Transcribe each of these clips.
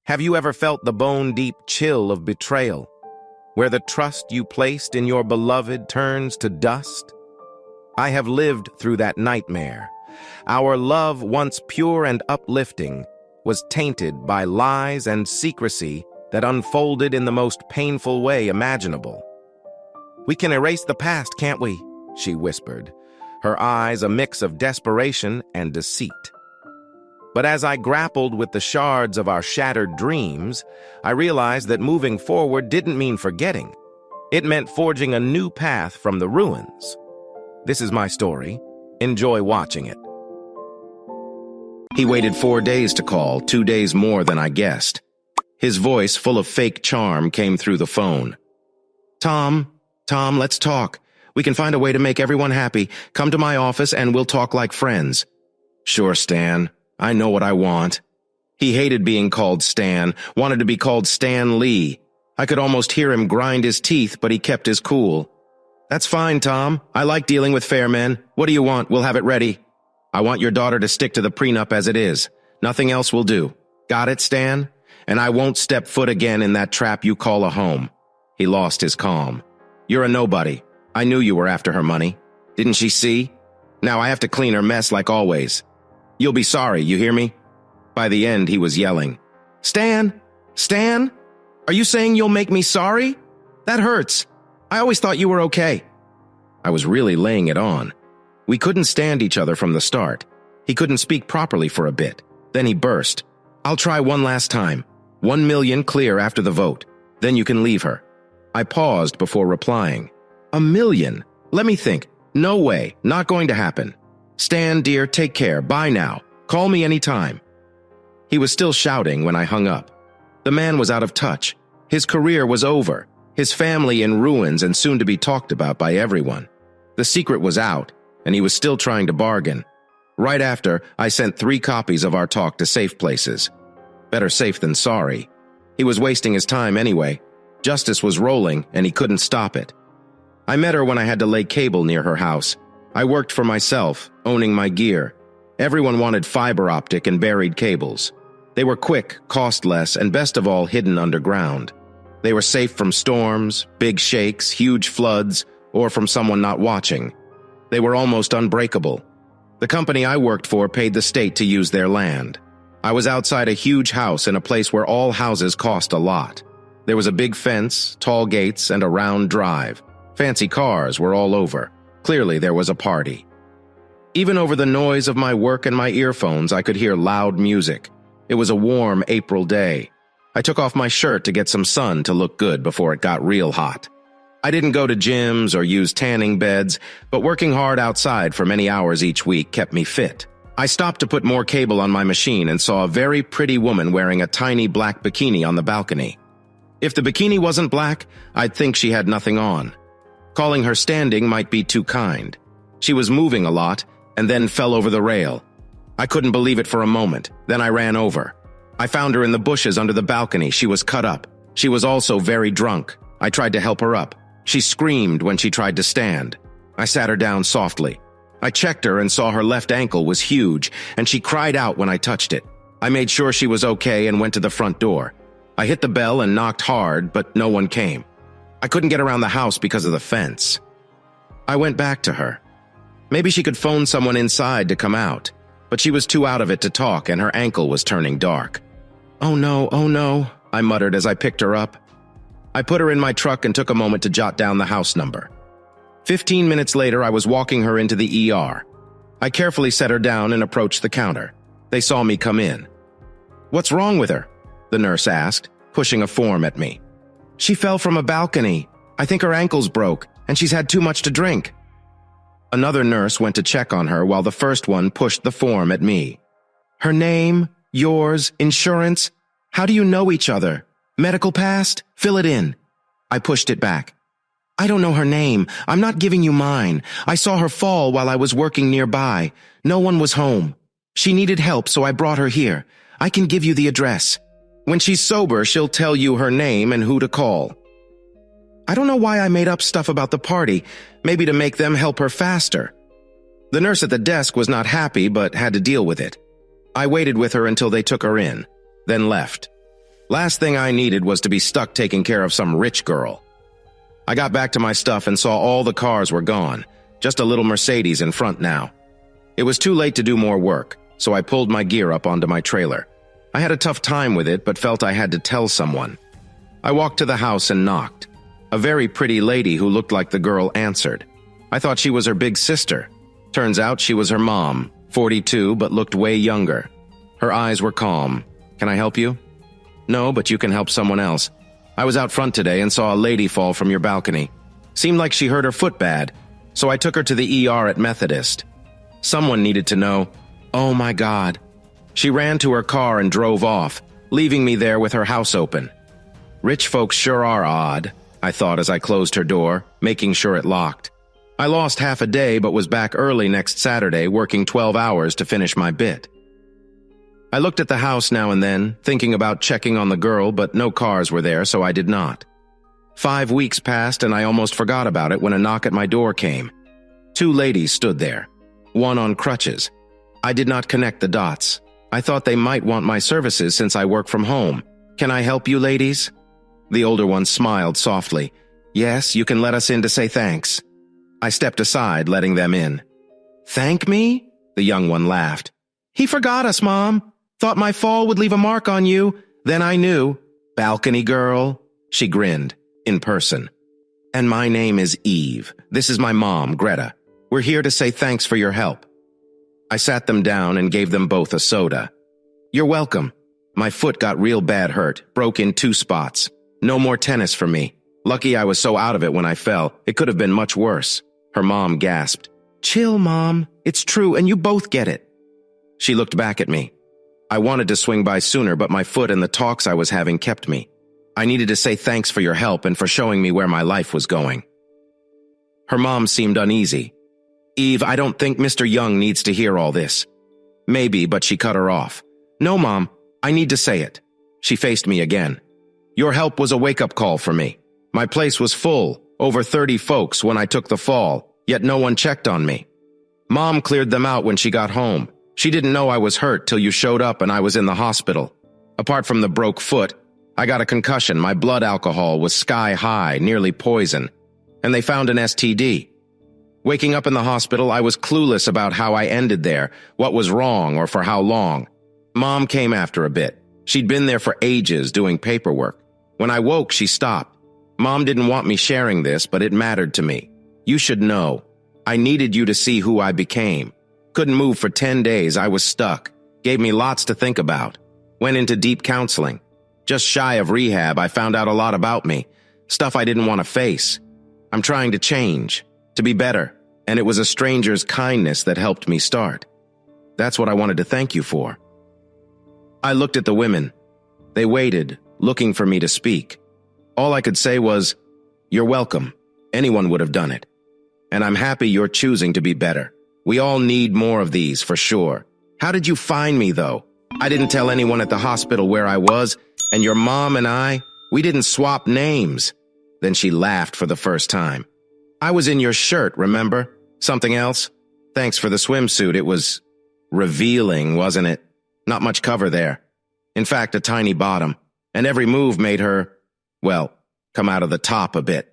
Have you ever felt the bone-deep chill of betrayal, where the trust you placed in your beloved turns to dust? I have lived through that nightmare. Our love, once pure and uplifting, was tainted by lies and secrecy that unfolded in the most painful way imaginable. "We can erase the past, can't we?" she whispered, her eyes a mix of desperation and deceit. But as I grappled with the shards of our shattered dreams, I realized that moving forward didn't mean forgetting. It meant forging a new path from the ruins. This is my story. Enjoy watching it. He waited 4 days to call, 2 days more than I guessed. His voice, full of fake charm, came through the phone. Tom, let's talk. We can find a way to make everyone happy. Come to my office and we'll talk like friends." "Sure, Stan. I know what I want." He hated being called Stan, wanted to be called Stan Lee. I could almost hear him grind his teeth, but he kept his cool. "That's fine, Tom. I like dealing with fair men. What do you want? We'll have it ready. I want your daughter to stick to the prenup as it is. Nothing else will do. Got it, Stan? And I won't step foot again in that trap you call a home." He lost his calm. "You're a nobody. I knew you were after her money. Didn't she see? Now I have to clean her mess like always. You'll be sorry, you hear me?" By the end, he was yelling, Stan? Are you saying you'll make me sorry? That hurts. I always thought you were okay." I was really laying it on. We couldn't stand each other from the start. He couldn't speak properly for a bit. Then he burst. "I'll try one last time. 1 million clear after the vote. Then you can leave her." I paused before replying. "1 million? Let me think. No way. Not going to happen. Stan, dear, take care. Bye now. Call me anytime." He was still shouting when I hung up. The man was out of touch. His career was over. His family in ruins and soon to be talked about by everyone. The secret was out, and he was still trying to bargain. Right after, I sent 3 copies of our talk to safe places. Better safe than sorry. He was wasting his time anyway. Justice was rolling, and he couldn't stop it. I met her when I had to lay cable near her house. I worked for myself, owning my gear. Everyone wanted fiber optic and buried cables. They were quick, cost less, and best of all, hidden underground. They were safe from storms, big shakes, huge floods, or from someone not watching. They were almost unbreakable. The company I worked for paid the state to use their land. I was outside a huge house in a place where all houses cost a lot. There was a big fence, tall gates, and a round drive. Fancy cars were all over. Clearly there was a party. Even over the noise of my work and my earphones, I could hear loud music. It was a warm April day. I took off my shirt to get some sun to look good before it got real hot. I didn't go to gyms or use tanning beds, but working hard outside for many hours each week kept me fit. I stopped to put more cable on my machine and saw a very pretty woman wearing a tiny black bikini on the balcony. If the bikini wasn't black, I'd think she had nothing on. Calling her standing might be too kind. She was moving a lot and then fell over the rail. I couldn't believe it for a moment. Then I ran over. I found her in the bushes under the balcony. She was cut up. She was also very drunk. I tried to help her up. She screamed when she tried to stand. I sat her down softly. I checked her and saw her left ankle was huge, and she cried out when I touched it. I made sure she was okay and went to the front door. I hit the bell and knocked hard, but no one came. I couldn't get around the house because of the fence. I went back to her. Maybe she could phone someone inside to come out, but she was too out of it to talk and her ankle was turning dark. Oh no, I muttered as I picked her up. I put her in my truck and took a moment to jot down the house number. 15 minutes later, I was walking her into the ER. I carefully set her down and approached the counter. They saw me come in. "What's wrong with her?" the nurse asked, pushing a form at me. "She fell from a balcony. I think her ankles broke, and she's had too much to drink." Another nurse went to check on her while the first one pushed the form at me. "Her name, yours, insurance? How do you know each other? Medical past? Fill it in." I pushed it back. "I don't know her name. I'm not giving you mine. I saw her fall while I was working nearby. No one was home. She needed help, so I brought her here. I can give you the address. When she's sober, she'll tell you her name and who to call." I don't know why I made up stuff about the party, maybe to make them help her faster. The nurse at the desk was not happy, but had to deal with it. I waited with her until they took her in, then left. Last thing I needed was to be stuck taking care of some rich girl. I got back to my stuff and saw all the cars were gone, just a little Mercedes in front now. It was too late to do more work, so I pulled my gear up onto my trailer. I had a tough time with it, but felt I had to tell someone. I walked to the house and knocked. A very pretty lady who looked like the girl answered. I thought she was her big sister. Turns out she was her mom, 42, but looked way younger. Her eyes were calm. "Can I help you?" "No, but you can help someone else. I was out front today and saw a lady fall from your balcony. Seemed like she hurt her foot bad, so I took her to the ER at Methodist. Someone needed to know. Oh my God." She ran to her car and drove off, leaving me there with her house open. Rich folks sure are odd, I thought as I closed her door, making sure it locked. I lost half a day but was back early next Saturday working 12 hours to finish my bit. I looked at the house now and then, thinking about checking on the girl, but no cars were there, so I did not. 5 weeks passed and I almost forgot about it when a knock at my door came. 2 ladies stood there, one on crutches. I did not connect the dots. I thought they might want my services since I work from home. "Can I help you, ladies?" The older one smiled softly. "Yes, you can let us in to say thanks." I stepped aside, letting them in. "Thank me?" The young one laughed. "He forgot us, Mom. Thought my fall would leave a mark on you. Then I knew. Balcony girl." She grinned, in person. "And my name is Eve. This is my mom, Greta. We're here to say thanks for your help." I sat them down and gave them both a soda. "You're welcome. My foot got real bad hurt, broke in 2 spots. No more tennis for me. Lucky I was so out of it when I fell. It could have been much worse." Her mom gasped. "Chill, Mom. It's true, and you both get it." She looked back at me. I wanted to swing by sooner, but my foot and the talks I was having kept me. I needed to say thanks for your help and for showing me where my life was going. Her mom seemed uneasy. "Eve, I don't think Mr. Young needs to hear all this." Maybe, but she cut her off. "No, Mom, I need to say it." She faced me again. "Your help was a wake-up call for me. My place was full, over 30 folks when I took the fall, yet no one checked on me. Mom cleared them out when she got home. She didn't know I was hurt till you showed up and I was in the hospital. Apart from the broke foot, I got a concussion. My blood alcohol was sky high, nearly poison, and they found an STD. Waking up in the hospital, I was clueless about how I ended there, what was wrong or for how long. Mom came after a bit. She'd been there for ages doing paperwork. When I woke, she stopped. Mom didn't want me sharing this, but it mattered to me. You should know. I needed you to see who I became. Couldn't move for 10 days. I was stuck. Gave me lots to think about. Went into deep counseling. Just shy of rehab, I found out a lot about me. Stuff I didn't want to face. I'm trying to change, to be better, and it was a stranger's kindness that helped me start. That's what I wanted to thank you for." I looked at the women. They waited, looking for me to speak. All I could say was, "You're welcome. Anyone would have done it. And I'm happy you're choosing to be better. We all need more of these, for sure. How did you find me, though? I didn't tell anyone at the hospital where I was, and your mom and I, we didn't swap names." Then she laughed for the first time. "I was in your shirt, remember? Something else? Thanks for the swimsuit. It was revealing, wasn't it? Not much cover there. In fact, a tiny bottom. And every move made her, well, come out of the top a bit.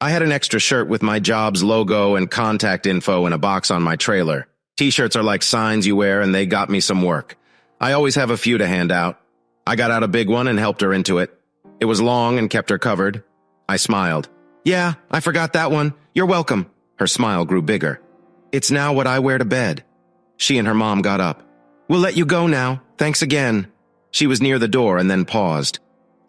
I had an extra shirt with my job's logo and contact info in a box on my trailer. T-shirts are like signs you wear, and they got me some work. I always have a few to hand out. I got out a big one and helped her into it. It was long and kept her covered." I smiled. "Yeah, I forgot that one. You're welcome." Her smile grew bigger. "It's now what I wear to bed." She and her mom got up. "We'll let you go now. Thanks again." She was near the door and then paused.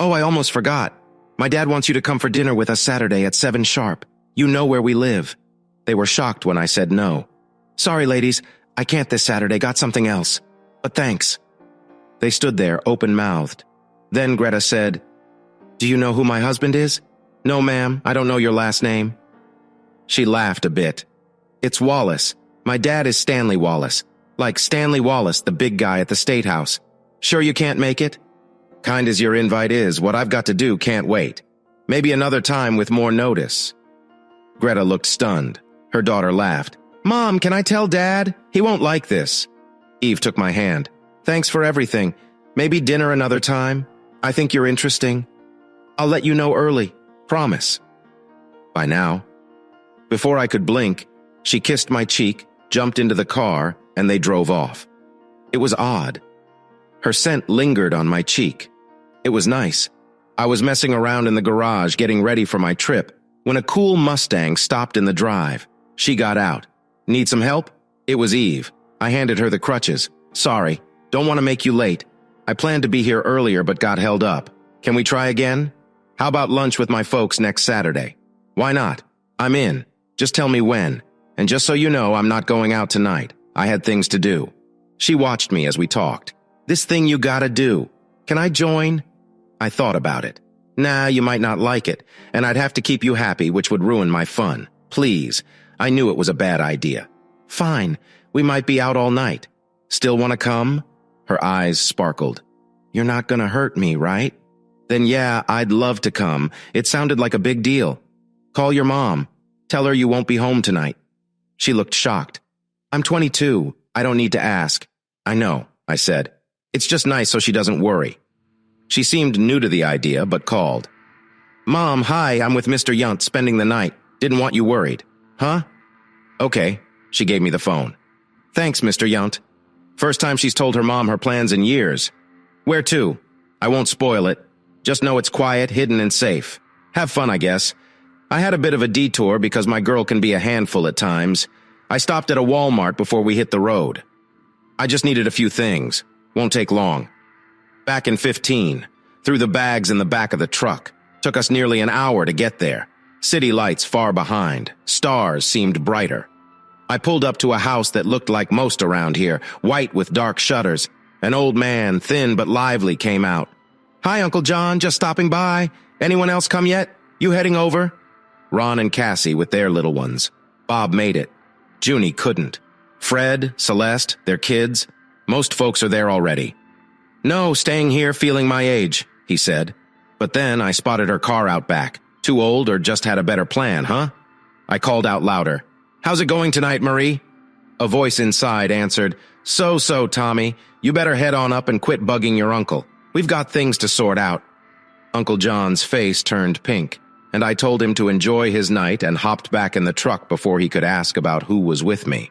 "Oh, I almost forgot. My dad wants you to come for dinner with us Saturday at 7 sharp. You know where we live." They were shocked when I said no. "Sorry, ladies. I can't this Saturday. Got something else. But thanks." They stood there, open-mouthed. Then Greta said, "Do you know who my husband is?" "No, ma'am. I don't know your last name." She laughed a bit. "It's Wallace. My dad is Stanley Wallace. Like Stanley Wallace, the big guy at the State House. Sure you can't make it?" "Kind as your invite is, what I've got to do can't wait. Maybe another time with more notice." Greta looked stunned. Her daughter laughed. "Mom, can I tell Dad? He won't like this." Eve took my hand. "Thanks for everything. Maybe dinner another time?" I think you're interesting. I'll let you know early. Promise. By now. Before I could blink, she kissed my cheek, jumped into the car, and they drove off. It was odd. Her scent lingered on my cheek. It was nice. I was messing around in the garage getting ready for my trip when a cool Mustang stopped in the drive. She got out. Need some help? It was Eve. I handed her the crutches. Sorry, don't want to make you late. I planned to be here earlier but got held up. Can we try again? How about lunch with my folks next Saturday? Why not? I'm in. Just tell me when. And just so you know, I'm not going out tonight. I had things to do. She watched me as we talked. This thing you gotta do. Can I join? I thought about it. Nah, you might not like it, and I'd have to keep you happy, which would ruin my fun. Please. I knew it was a bad idea. Fine. We might be out all night. Still want to come? Her eyes sparkled. You're not gonna hurt me, right? Then yeah, I'd love to come. It sounded like a big deal. Call your mom. Tell her you won't be home tonight. She looked shocked. I'm 22. I don't need to ask. I know, I said. It's just nice so she doesn't worry. She seemed new to the idea, but called. Mom, hi, I'm with Mr. Yunt spending the night. Didn't want you worried. Huh? Okay. She gave me the phone. Thanks, Mr. Yunt. First time she's told her mom her plans in years. Where to? I won't spoil it. Just know it's quiet, hidden, and safe. Have fun, I guess. I had a bit of a detour because my girl can be a handful at times. I stopped at a Walmart before we hit the road. I just needed a few things. Won't take long. Back in 15, threw the bags in the back of the truck. Took us nearly an hour to get there. City lights far behind. Stars seemed brighter. I pulled up to a house that looked like most around here, white with dark shutters. An old man, thin but lively, came out. Hi, Uncle John, just stopping by. Anyone else come yet? You heading over? Ron and Cassie with their little ones. Bob made it. Junie couldn't. Fred, Celeste, their kids. Most folks are there already. No, staying here feeling my age, he said. But then I spotted her car out back. Too old or just had a better plan, huh? I called out louder. How's it going tonight, Marie? A voice inside answered, So, Tommy. You better head on up and quit bugging your uncle. We've got things to sort out. Uncle John's face turned pink, and I told him to enjoy his night and hopped back in the truck before he could ask about who was with me.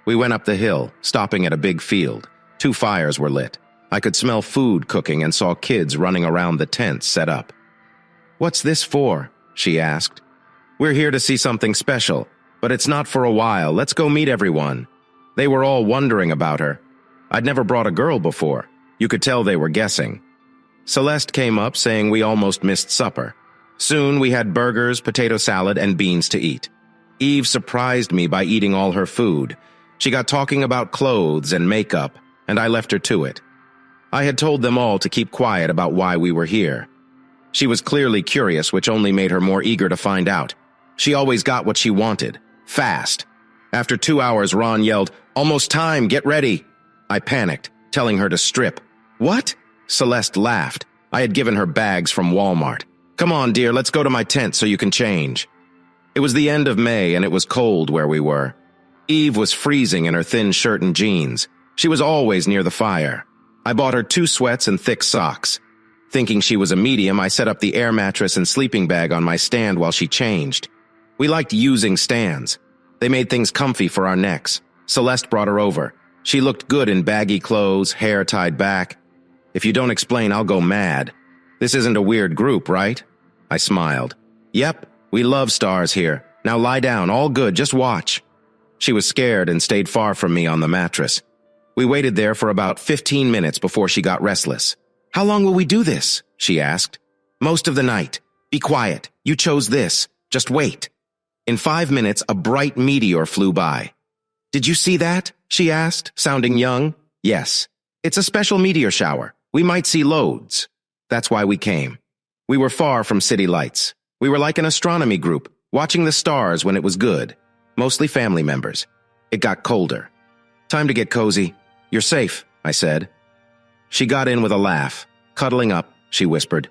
We went up the hill, stopping at a big field. 2 fires were lit. I could smell food cooking and saw kids running around the tents set up. What's this for? She asked. We're here to see something special, but it's not for a while. Let's go meet everyone. They were all wondering about her. I'd never brought a girl before. You could tell they were guessing. Celeste came up saying we almost missed supper. Soon we had burgers, potato salad, and beans to eat. Eve surprised me by eating all her food. She got talking about clothes and makeup, and I left her to it. I had told them all to keep quiet about why we were here. She was clearly curious, which only made her more eager to find out. She always got what she wanted. Fast. After 2 hours, Ron yelled, Almost time, get ready. I panicked, telling her to strip. What? Celeste laughed. I had given her bags from Walmart. Come on, dear, let's go to my tent so you can change. It was the end of May, and it was cold where we were. Eve was freezing in her thin shirt and jeans. She was always near the fire. I bought her 2 sweats and thick socks. Thinking she was a medium, I set up the air mattress and sleeping bag on my stand while she changed. We liked using stands. They made things comfy for our necks. Celeste brought her over. She looked good in baggy clothes, hair tied back. If you don't explain, I'll go mad. This isn't a weird group, right? I smiled. Yep, we love stars here. Now lie down, all good, just watch. She was scared and stayed far from me on the mattress. We waited there for about 15 minutes before she got restless. How long will we do this? She asked. Most of the night. Be quiet. You chose this. Just wait. In 5 minutes, a bright meteor flew by. Did you see that? She asked, sounding young. Yes. It's a special meteor shower. We might see loads. That's why we came. We were far from city lights. We were like an astronomy group, watching the stars when it was good. Mostly family members. It got colder. Time to get cozy. You're safe, I said. She got in with a laugh. Cuddling up, she whispered.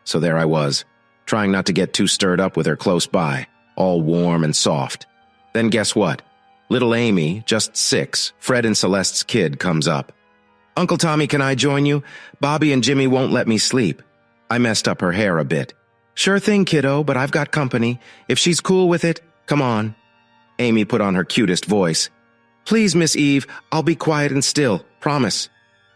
So there I was, trying not to get too stirred up with her close by, all warm and soft. Then guess what? Little Amy, just 6, Fred and Celeste's kid, comes up. Uncle Tommy, can I join you? Bobby and Jimmy won't let me sleep. I messed up her hair a bit. Sure thing, kiddo, but I've got company. If she's cool with it, come on. Amy put on her cutest voice. Please, Miss Eve, I'll be quiet and still, promise.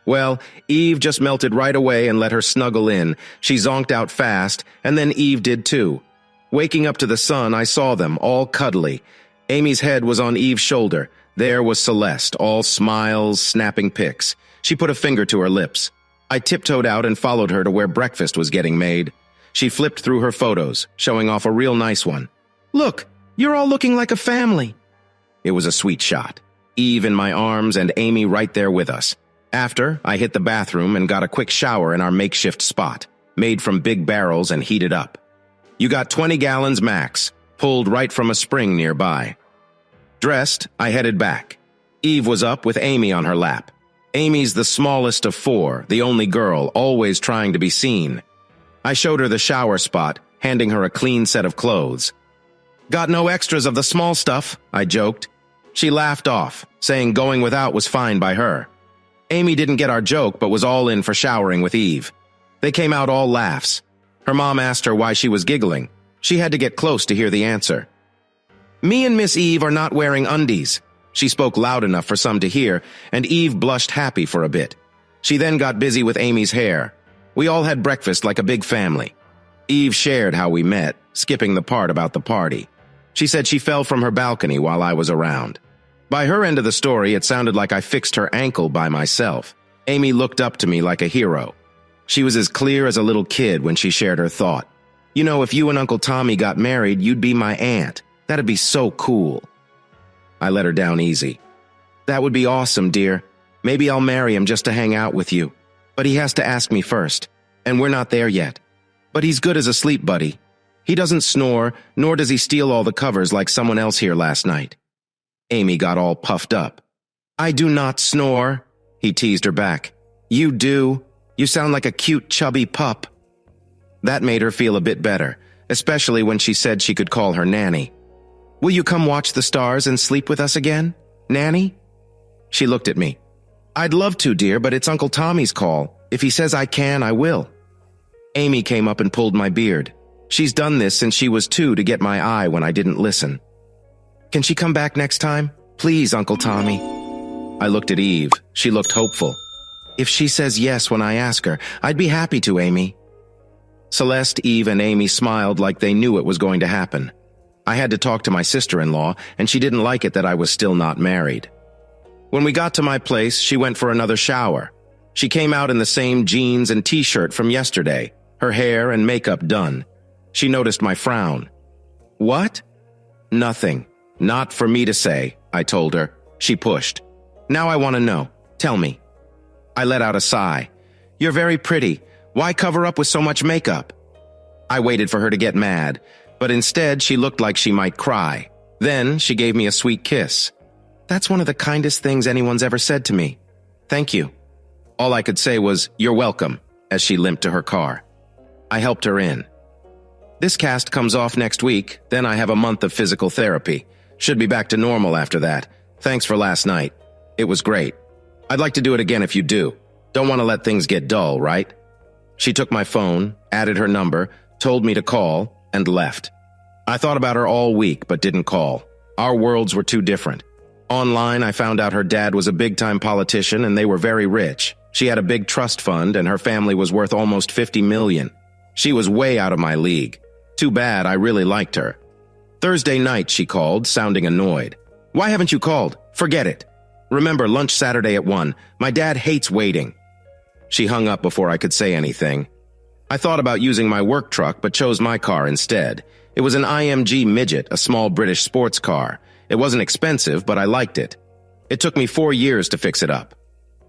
Well, Eve just melted right away and let her snuggle in. She zonked out fast, and then Eve did too. Waking up to the sun, I saw them, all cuddly. Amy's head was on Eve's shoulder. There was Celeste, all smiles, snapping pics. She put a finger to her lips. I tiptoed out and followed her to where breakfast was getting made. She flipped through her photos, showing off a real nice one. Look, you're all looking like a family. It was a sweet shot. Eve in my arms and Amy right there with us. After, I hit the bathroom and got a quick shower in our makeshift spot, made from big barrels and heated up. You got 20 gallons max, pulled right from a spring nearby. Dressed, I headed back. Eve was up with Amy on her lap. Amy's the smallest of four, the only girl, always trying to be seen. I showed her the shower spot, handing her a clean set of clothes. Got no extras of the small stuff, I joked. She laughed off, saying going without was fine by her. Amy didn't get our joke, but was all in for showering with Eve. They came out all laughs. Her mom asked her why she was giggling. She had to get close to hear the answer. Me and Miss Eve are not wearing undies. She spoke loud enough for some to hear, and Eve blushed happy for a bit. She then got busy with Amy's hair. We all had breakfast like a big family. Eve shared how we met, skipping the part about the party. She said she fell from her balcony while I was around. By her end of the story, it sounded like I fixed her ankle by myself. Amy looked up to me like a hero. She was as clear as a little kid when she shared her thought. You know, if you and Uncle Tommy got married, you'd be my aunt. That'd be so cool. I let her down easy. That would be awesome, dear. Maybe I'll marry him just to hang out with you. But he has to ask me first, and we're not there yet. But he's good as a sleep buddy. He doesn't snore, nor does he steal all the covers like someone else here last night. Amy got all puffed up. I do not snore, he teased her back. You do. You sound like a cute, chubby pup. That made her feel a bit better, especially when she said she could call her nanny. Will you come watch the stars and sleep with us again, Nanny? She looked at me. I'd love to, dear, but it's Uncle Tommy's call. If he says I can, I will. Amy came up and pulled my beard. She's done this since she was 2 to get my eye when I didn't listen. Can she come back next time? Please, Uncle Tommy. I looked at Eve. She looked hopeful. If she says yes when I ask her, I'd be happy to, Amy. Celeste, Eve, and Amy smiled like they knew it was going to happen. I had to talk to my sister-in-law, and she didn't like it that I was still not married. When we got to my place, she went for another shower. She came out in the same jeans and t-shirt from yesterday, her hair and makeup done. She noticed my frown. What? Nothing. Not for me to say, I told her. She pushed. Now I want to know. Tell me. I let out a sigh. You're very pretty. Why cover up with so much makeup? I waited for her to get mad, but instead she looked like she might cry. Then she gave me a sweet kiss. That's one of the kindest things anyone's ever said to me. Thank you. All I could say was, you're welcome, as she limped to her car. I helped her in. This cast comes off next week, then I have a month of physical therapy. Should be back to normal after that. Thanks for last night. It was great. I'd like to do it again if you do. Don't want to let things get dull, right? She took my phone, added her number, told me to call, and left. I thought about her all week, but didn't call. Our worlds were too different. Online, I found out her dad was a big-time politician and they were very rich. She had a big trust fund and her family was worth almost $50 million. She was way out of my league. Too bad, I really liked her. Thursday night, she called, sounding annoyed. Why haven't you called? Forget it. Remember, lunch Saturday at 1. My dad hates waiting. She hung up before I could say anything. I thought about using my work truck, but chose my car instead. It was an IMG Midget, a small British sports car. It wasn't expensive, but I liked it. It took me 4 years to fix it up.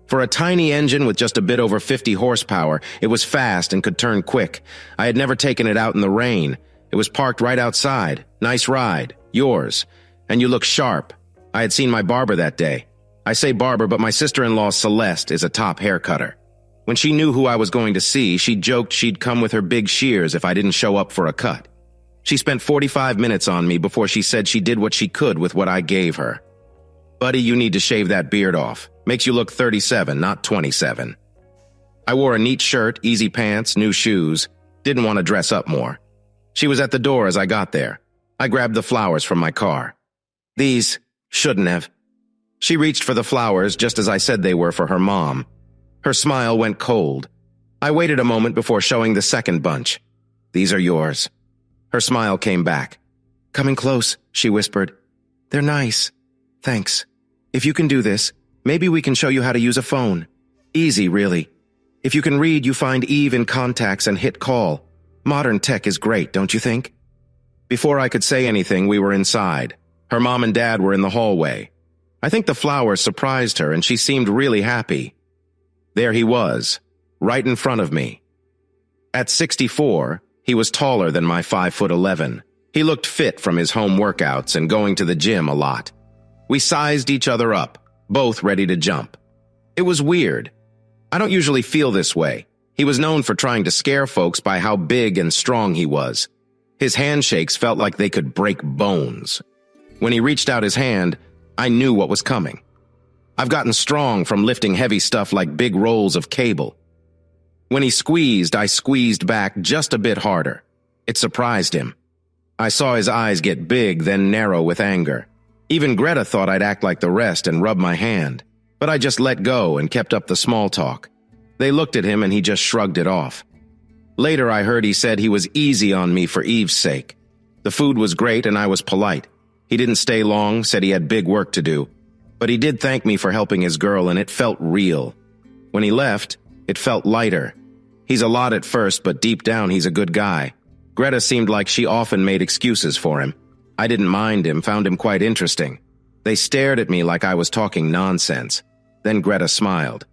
For a tiny engine with just a bit over 50 horsepower, it was fast and could turn quick. I had never taken it out in the rain. It was parked right outside. Nice ride. Yours. And you look sharp. I had seen my barber that day. I say barber, but my sister-in-law Celeste is a top hair cutter. When she knew who I was going to see, she joked she'd come with her big shears if I didn't show up for a cut. She spent 45 minutes on me before she said she did what she could with what I gave her. Buddy, you need to shave that beard off. Makes you look 37, not 27. I wore a neat shirt, easy pants, new shoes. Didn't want to dress up more. She was at the door as I got there. I grabbed the flowers from my car. These shouldn't have. She reached for the flowers just as I said they were for her mom. Her smile went cold. I waited a moment before showing the second bunch. These are yours. Her smile came back. Coming close, she whispered. They're nice. Thanks. If you can do this, maybe we can show you how to use a phone. Easy, really. If you can read, you find Eve in contacts and hit call. Modern tech is great, don't you think? Before I could say anything, we were inside. Her mom and dad were in the hallway. I think the flowers surprised her and she seemed really happy. There he was, right in front of me. At 64, he was taller than my 5'11". He looked fit from his home workouts and going to the gym a lot. We sized each other up, both ready to jump. It was weird. I don't usually feel this way. He was known for trying to scare folks by how big and strong he was. His handshakes felt like they could break bones. When he reached out his hand, I knew what was coming. I've gotten strong from lifting heavy stuff like big rolls of cable. When he squeezed, I squeezed back just a bit harder. It surprised him. I saw his eyes get big, then narrow with anger. Even Greta thought I'd act like the rest and rub my hand. But I just let go and kept up the small talk. They looked at him and he just shrugged it off. Later I heard he said he was easy on me for Eve's sake. The food was great and I was polite. He didn't stay long, said he had big work to do. But he did thank me for helping his girl and it felt real. When he left, it felt lighter. He's a lot at first, but deep down he's a good guy. Greta seemed like she often made excuses for him. I didn't mind him, found him quite interesting. They stared at me like I was talking nonsense. Then Greta smiled.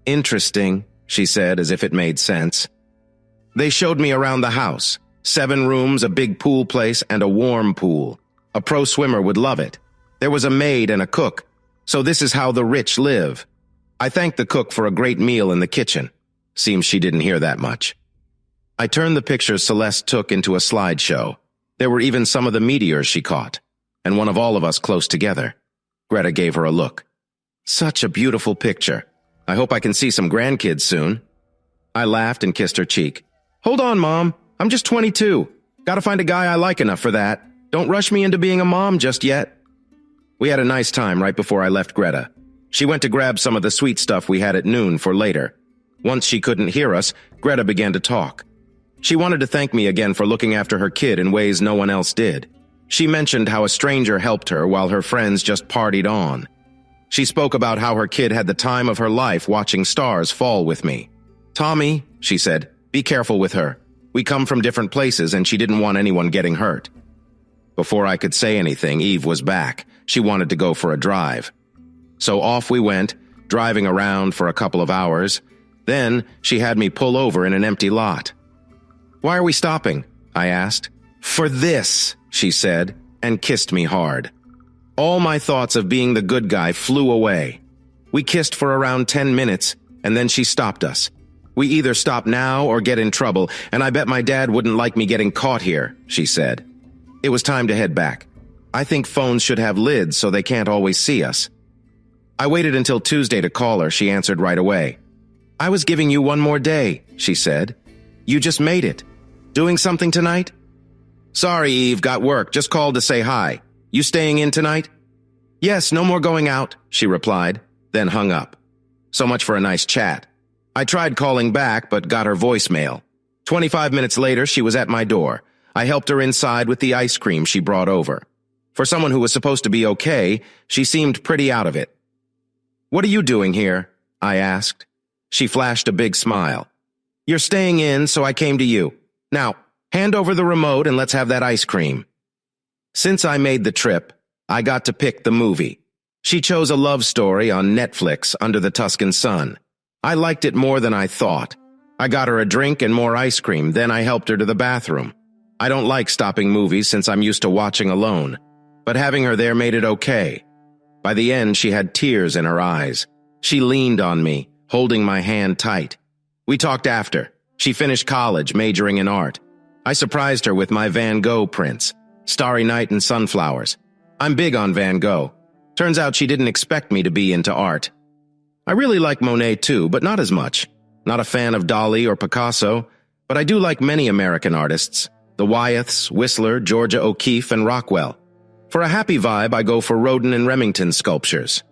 Interesting, she said as if it made sense. They showed me around the house. 7 rooms, a big pool place, and a warm pool. A pro swimmer would love it. There was a maid and a cook. So this is how the rich live. I thanked the cook for a great meal in the kitchen. Seems she didn't hear that much. I turned the pictures Celeste took into a slideshow. There were even some of the meteors she caught, and one of all of us close together. Greta gave her a look. Such a beautiful picture. I hope I can see some grandkids soon. I laughed and kissed her cheek. Hold on, Mom. I'm just 22. Gotta find a guy I like enough for that. Don't rush me into being a mom just yet. We had a nice time right before I left Greta. She went to grab some of the sweet stuff we had at noon for later. Once she couldn't hear us, Greta began to talk. She wanted to thank me again for looking after her kid in ways no one else did. She mentioned how a stranger helped her while her friends just partied on. She spoke about how her kid had the time of her life watching stars fall with me. Tommy, she said, be careful with her. We come from different places and she didn't want anyone getting hurt. Before I could say anything, Eve was back. She wanted to go for a drive. So off we went, driving around for a couple of hours. Then she had me pull over in an empty lot. Why are we stopping? I asked. For this, she said, and kissed me hard. All my thoughts of being the good guy flew away. We kissed for around 10 minutes, and then she stopped us. We either stop now or get in trouble, and I bet my dad wouldn't like me getting caught here, she said. It was time to head back. I think phones should have lids so they can't always see us. I waited until Tuesday to call her. She answered right away. I was giving you one more day, she said. You just made it. Doing something tonight? Sorry, Eve, got work. Just called to say hi. You staying in tonight? Yes, no more going out, she replied, then hung up. So much for a nice chat. I tried calling back, but got her voicemail. 25 minutes later, she was at my door. I helped her inside with the ice cream she brought over. For someone who was supposed to be okay, she seemed pretty out of it. What are you doing here? I asked. She flashed a big smile. You're staying in, so I came to you. Now, hand over the remote and let's have that ice cream. Since I made the trip, I got to pick the movie. She chose a love story on Netflix, Under the Tuscan Sun. I liked it more than I thought. I got her a drink and more ice cream, then I helped her to the bathroom. I don't like stopping movies since I'm used to watching alone, but having her there made it okay. By the end, she had tears in her eyes. She leaned on me, holding my hand tight. We talked after. She finished college, majoring in art. I surprised her with my Van Gogh prints, Starry Night and Sunflowers. I'm big on Van Gogh. Turns out she didn't expect me to be into art. I really like Monet too, but not as much. Not a fan of Dali or Picasso, but I do like many American artists. The Wyeths, Whistler, Georgia O'Keeffe, and Rockwell. For a happy vibe, I go for Rodin and Remington sculptures.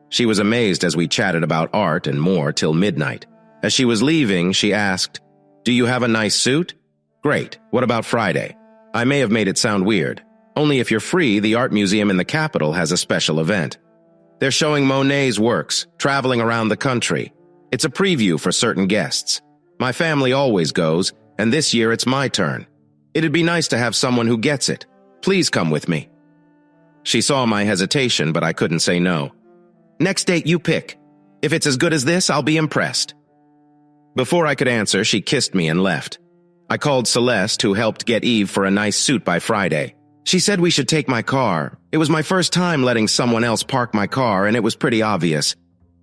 She was amazed as we chatted about art and more till midnight. As she was leaving, she asked, "Do you have a nice suit?" "Great. What about Friday?" I may have made it sound weird. Only if you're free, the art museum in the capital has a special event. They're showing Monet's works, traveling around the country. It's a preview for certain guests. My family always goes, and this year it's my turn. It'd be nice to have someone who gets it. Please come with me. She saw my hesitation, but I couldn't say no. "Next date you pick. If it's as good as this, I'll be impressed." Before I could answer, she kissed me and left. I called Celeste, who helped get Eve for a nice suit by Friday. She said we should take my car. It was my first time letting someone else park my car, and it was pretty obvious.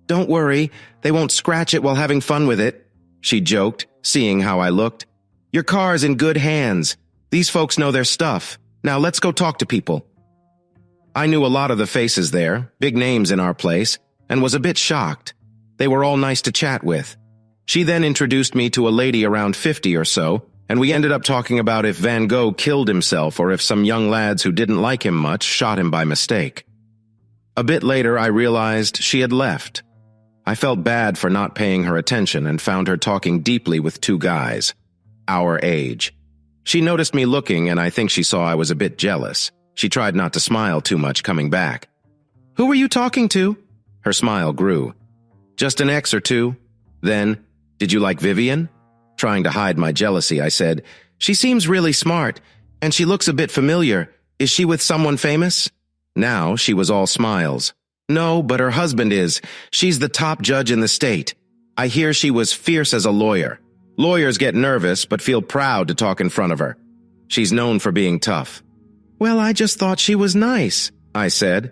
"Don't worry, they won't scratch it while having fun with it," she joked, seeing how I looked. "Your car's in good hands. These folks know their stuff. Now let's go talk to people." I knew a lot of the faces there, big names in our place, and was a bit shocked. They were all nice to chat with. She then introduced me to a lady around 50 or so, and we ended up talking about if Van Gogh killed himself or if some young lads who didn't like him much shot him by mistake. A bit later, I realized she had left. I felt bad for not paying her attention and found her talking deeply with two guys, our age. She noticed me looking, and I think she saw I was a bit jealous. She tried not to smile too much coming back. "Who were you talking to?" Her smile grew. "Just an ex or two." Then, "Did you like Vivian?" Trying to hide my jealousy, I said, "She seems really smart, and she looks a bit familiar. Is she with someone famous?" Now she was all smiles. "No, but her husband is. She's the top judge in the state. I hear she was fierce as a lawyer. Lawyers get nervous, but feel proud to talk in front of her. She's known for being tough." "Well, I just thought she was nice," I said.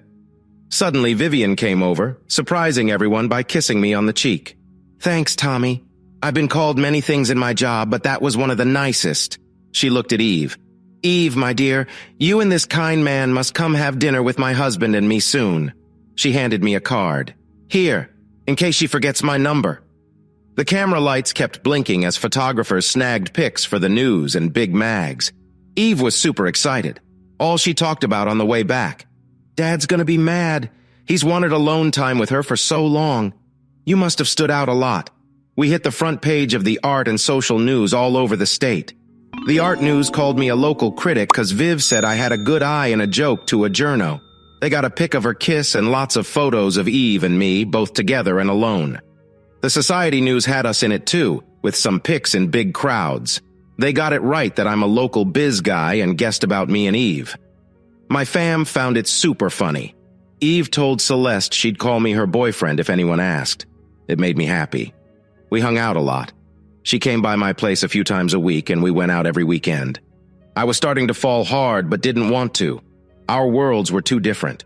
Suddenly, Vivian came over, surprising everyone by kissing me on the cheek. "Thanks, Tommy. I've been called many things in my job, but that was one of the nicest." She looked at Eve. "Eve, my dear, you and this kind man must come have dinner with my husband and me soon." She handed me a card. "Here, in case she forgets my number." The camera lights kept blinking as photographers snagged pics for the news and big mags. Eve was super excited. All she talked about on the way back. "Dad's gonna be mad. He's wanted alone time with her for so long. You must have stood out a lot. We hit the front page of the art and social news all over the state. The art news called me a local critic because Viv said I had a good eye and a joke to a journo. They got a pic of her kiss and lots of photos of Eve and me, both together and alone. The society news had us in it too, with some pics in big crowds. They got it right that I'm a local biz guy and guessed about me and Eve. My fam found it super funny. Eve told Celeste she'd call me her boyfriend if anyone asked. It made me happy. We hung out a lot. She came by my place a few times a week and we went out every weekend. I was starting to fall hard but didn't want to. Our worlds were too different.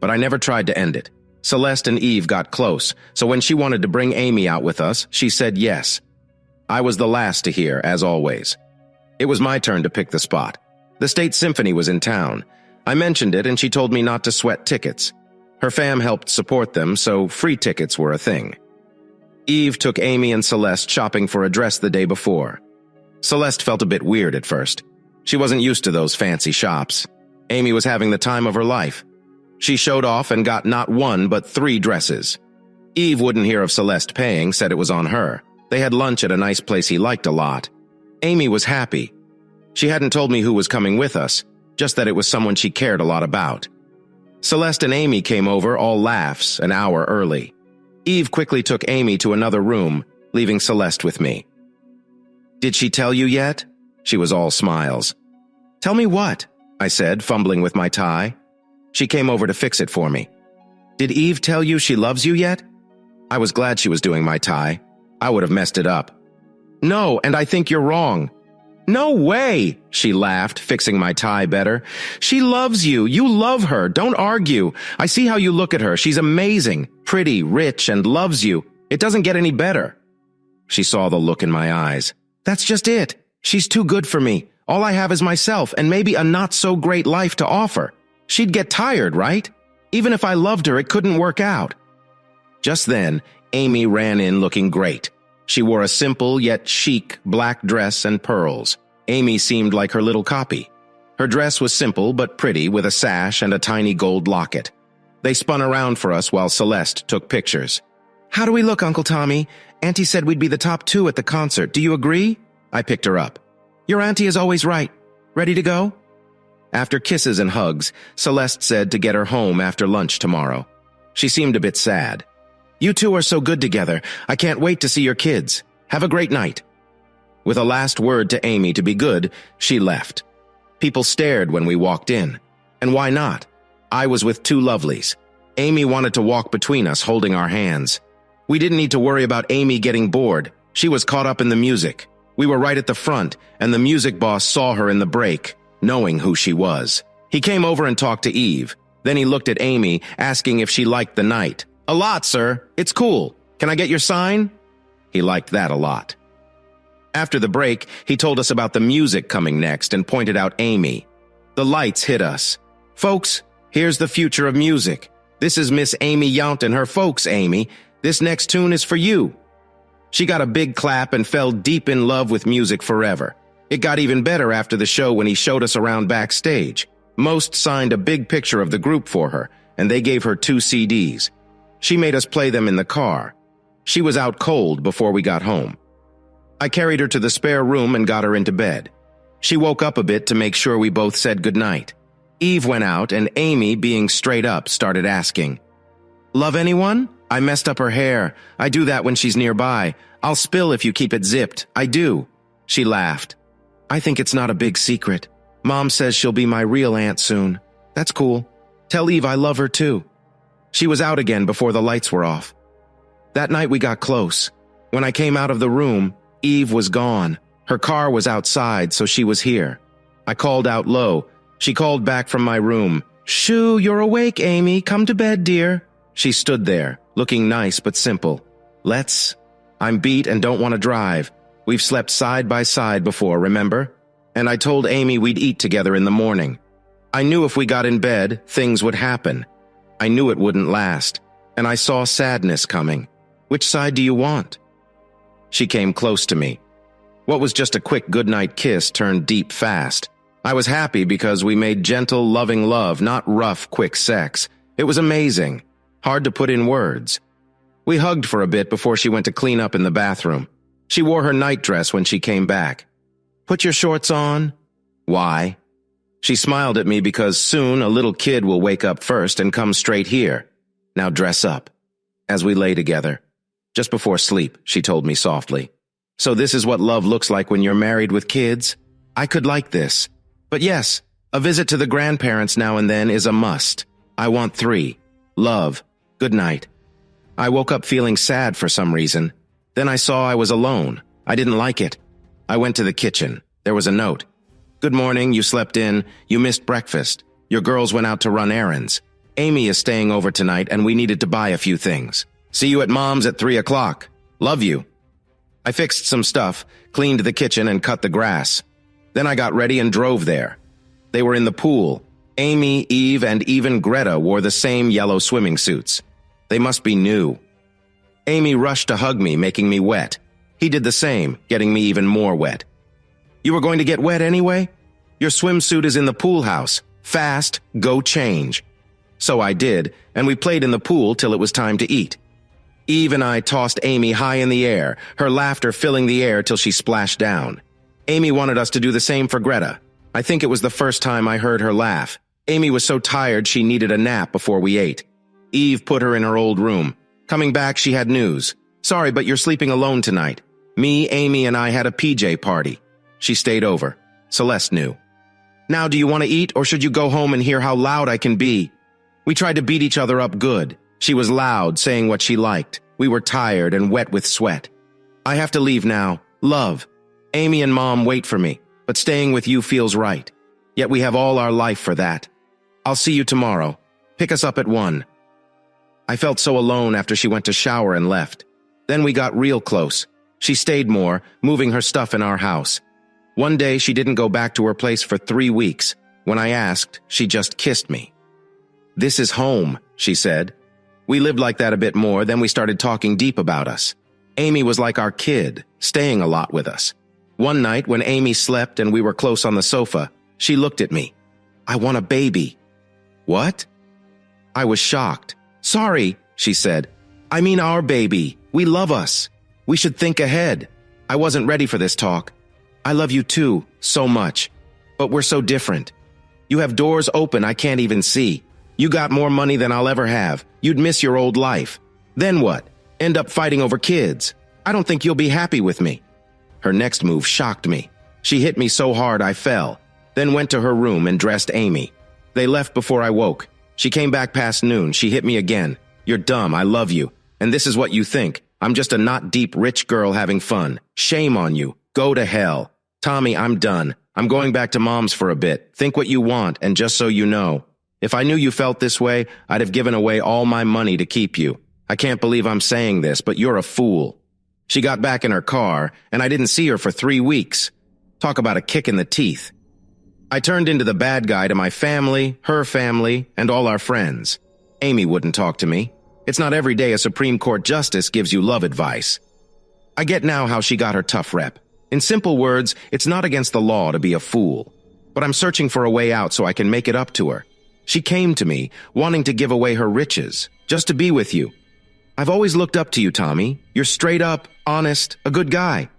But I never tried to end it. Celeste and Eve got close, so when she wanted to bring Amy out with us, she said yes. I was the last to hear, as always. It was my turn to pick the spot. The State Symphony was in town. I mentioned it and she told me not to sweat tickets. Her fam helped support them, so free tickets were a thing. Eve took Amy and Celeste shopping for a dress the day before. Celeste felt a bit weird at first. She wasn't used to those fancy shops. Amy was having the time of her life. She showed off and got not one but 3 dresses. Eve wouldn't hear of Celeste paying, said it was on her. They had lunch at a nice place he liked a lot. Amy was happy. She hadn't told me who was coming with us, just that it was someone she cared a lot about. Celeste and Amy came over, all laughs, an hour early. Eve quickly took Amy to another room, leaving Celeste with me. "Did she tell you yet?" She was all smiles. "Tell me what?" I said, fumbling with my tie. She came over to fix it for me. "Did Eve tell you she loves you yet?" I was glad she was doing my tie. I would have messed it up. "No, and I think you're wrong." "No way!" She laughed, fixing my tie better. "She loves you. You love her. Don't argue. I see how you look at her. She's amazing, pretty, rich, and loves you. It doesn't get any better." She saw the look in my eyes. "That's just it. She's too good for me. All I have is myself and maybe a not-so-great life to offer. She'd get tired, right?" Even if I loved her, it couldn't work out. Just then, Amy ran in looking great. She wore a simple yet chic black dress and pearls. Amy seemed like her little copy. Her dress was simple but pretty, with a sash and a tiny gold locket. They spun around for us while Celeste took pictures. "How do we look, Uncle Tommy? Auntie said we'd be the top 2 at the concert. Do you agree?" I picked her up. "Your auntie is always right. Ready to go?" After kisses and hugs, Celeste said to get her home after lunch tomorrow. She seemed a bit sad. "You two are so good together. I can't wait to see your kids. Have a great night." With a last word to Amy to be good, she left. People stared when we walked in. And why not? I was with 2 lovelies. Amy wanted to walk between us, holding our hands. We didn't need to worry about Amy getting bored. She was caught up in the music. We were right at the front, and the music boss saw her in the break, knowing who she was. He came over and talked to Eve. Then he looked at Amy, asking if she liked the night. "A lot, sir. It's cool. Can I get your sign?" He liked that a lot. After the break, he told us about the music coming next and pointed out Amy. The lights hit us. "Folks, here's the future of music. This is Miss Amy Yount and her folks, Amy. This next tune is for you." She got a big clap and fell deep in love with music forever. It got even better after the show when he showed us around backstage. Most signed a big picture of the group for her, and they gave her 2 CDs. She made us play them in the car. She was out cold before we got home. I carried her to the spare room and got her into bed. She woke up a bit to make sure we both said goodnight. Eve went out, and Amy, being straight up, started asking, "Love anyone? I messed up her hair. I do that when she's nearby. I'll spill if you keep it zipped. I do." She laughed. "I think it's not a big secret. Mom says she'll be my real aunt soon. That's cool. Tell Eve I love her too." She was out again before the lights were off. That night we got close. When I came out of the room, Eve was gone. Her car was outside, so she was here. I called out low. She called back from my room. "Shoo, you're awake, Amy. Come to bed, dear." She stood there, looking nice but simple. I'm beat and don't want to drive. We've slept side by side before, remember? And I told Amy we'd eat together in the morning. I knew if we got in bed, things would happen. I knew it wouldn't last, and I saw sadness coming. Which side do you want? She came close to me. What was just a quick goodnight kiss turned deep fast. I was happy because we made gentle, loving love, not rough, quick sex. It was amazing. Hard to put in words. We hugged for a bit before she went to clean up in the bathroom. She wore her nightdress when she came back. "Put your shorts on." "Why?" She smiled at me because soon a little kid will wake up first and come straight here. "Now dress up." As we lay together. Just before sleep, she told me softly. "So this is what love looks like when you're married with kids? I could like this. But yes, a visit to the grandparents now and then is a must. I want 3. Love. Good night." I woke up feeling sad for some reason. Then I saw I was alone. I didn't like it. I went to the kitchen. There was a note. "Good morning, you slept in. You missed breakfast. Your girls went out to run errands. Amy is staying over tonight and we needed to buy a few things. See you at Mom's at 3 o'clock. Love you." I fixed some stuff, cleaned the kitchen and cut the grass. Then I got ready and drove there. They were in the pool. Amy, Eve, and even Greta wore the same yellow swimming suits. They must be new. Amy rushed to hug me, making me wet. He did the same, getting me even more wet. "You were going to get wet anyway? Your swimsuit is in the pool house. Fast, go change." So I did, and we played in the pool till it was time to eat. Eve and I tossed Amy high in the air, her laughter filling the air till she splashed down. Amy wanted us to do the same for Greta. I think it was the first time I heard her laugh. Amy was so tired she needed a nap before we ate. Eve put her in her old room. Coming back, she had news. "Sorry, but you're sleeping alone tonight. Me, Amy, and I had a PJ party." She stayed over. Celeste knew. "Now do you want to eat, or should you go home and hear how loud I can be?" We tried to beat each other up good. She was loud, saying what she liked. We were tired and wet with sweat. "I have to leave now. Love. Amy and Mom wait for me, but staying with you feels right. Yet we have all our life for that. I'll see you tomorrow. Pick us up at 1. I felt so alone after she went to shower and left. Then we got real close. She stayed more, moving her stuff in our house. One day she didn't go back to her place for 3 weeks. When I asked, she just kissed me. "This is home," she said. We lived like that a bit more, then we started talking deep about us. Amy was like our kid, staying a lot with us. One night, when Amy slept and we were close on the sofa, she looked at me. "I want a baby." "What?" I was shocked. "Sorry," she said. "I mean our baby. We love us. We should think ahead." I wasn't ready for this talk. "I love you too, so much. But we're so different. You have doors open I can't even see. You got more money than I'll ever have. You'd miss your old life. Then what? End up fighting over kids. I don't think you'll be happy with me." Her next move shocked me. She hit me so hard I fell, then went to her room and dressed Amy. They left before I woke. She came back past noon. She hit me again. "You're dumb. I love you. And this is what you think. I'm just a not deep rich girl having fun. Shame on you. Go to hell. Tommy, I'm done. I'm going back to Mom's for a bit. Think what you want, and just so you know, if I knew you felt this way, I'd have given away all my money to keep you. I can't believe I'm saying this, but you're a fool." She got back in her car, and I didn't see her for 3 weeks. Talk about a kick in the teeth. I turned into the bad guy to my family, her family, and all our friends. Amy wouldn't talk to me. It's not every day a Supreme Court justice gives you love advice. I get now how she got her tough rep. In simple words, it's not against the law to be a fool. But I'm searching for a way out so I can make it up to her. She came to me, wanting to give away her riches, just to be with you. I've always looked up to you, Tommy. You're straight up, honest, a good guy.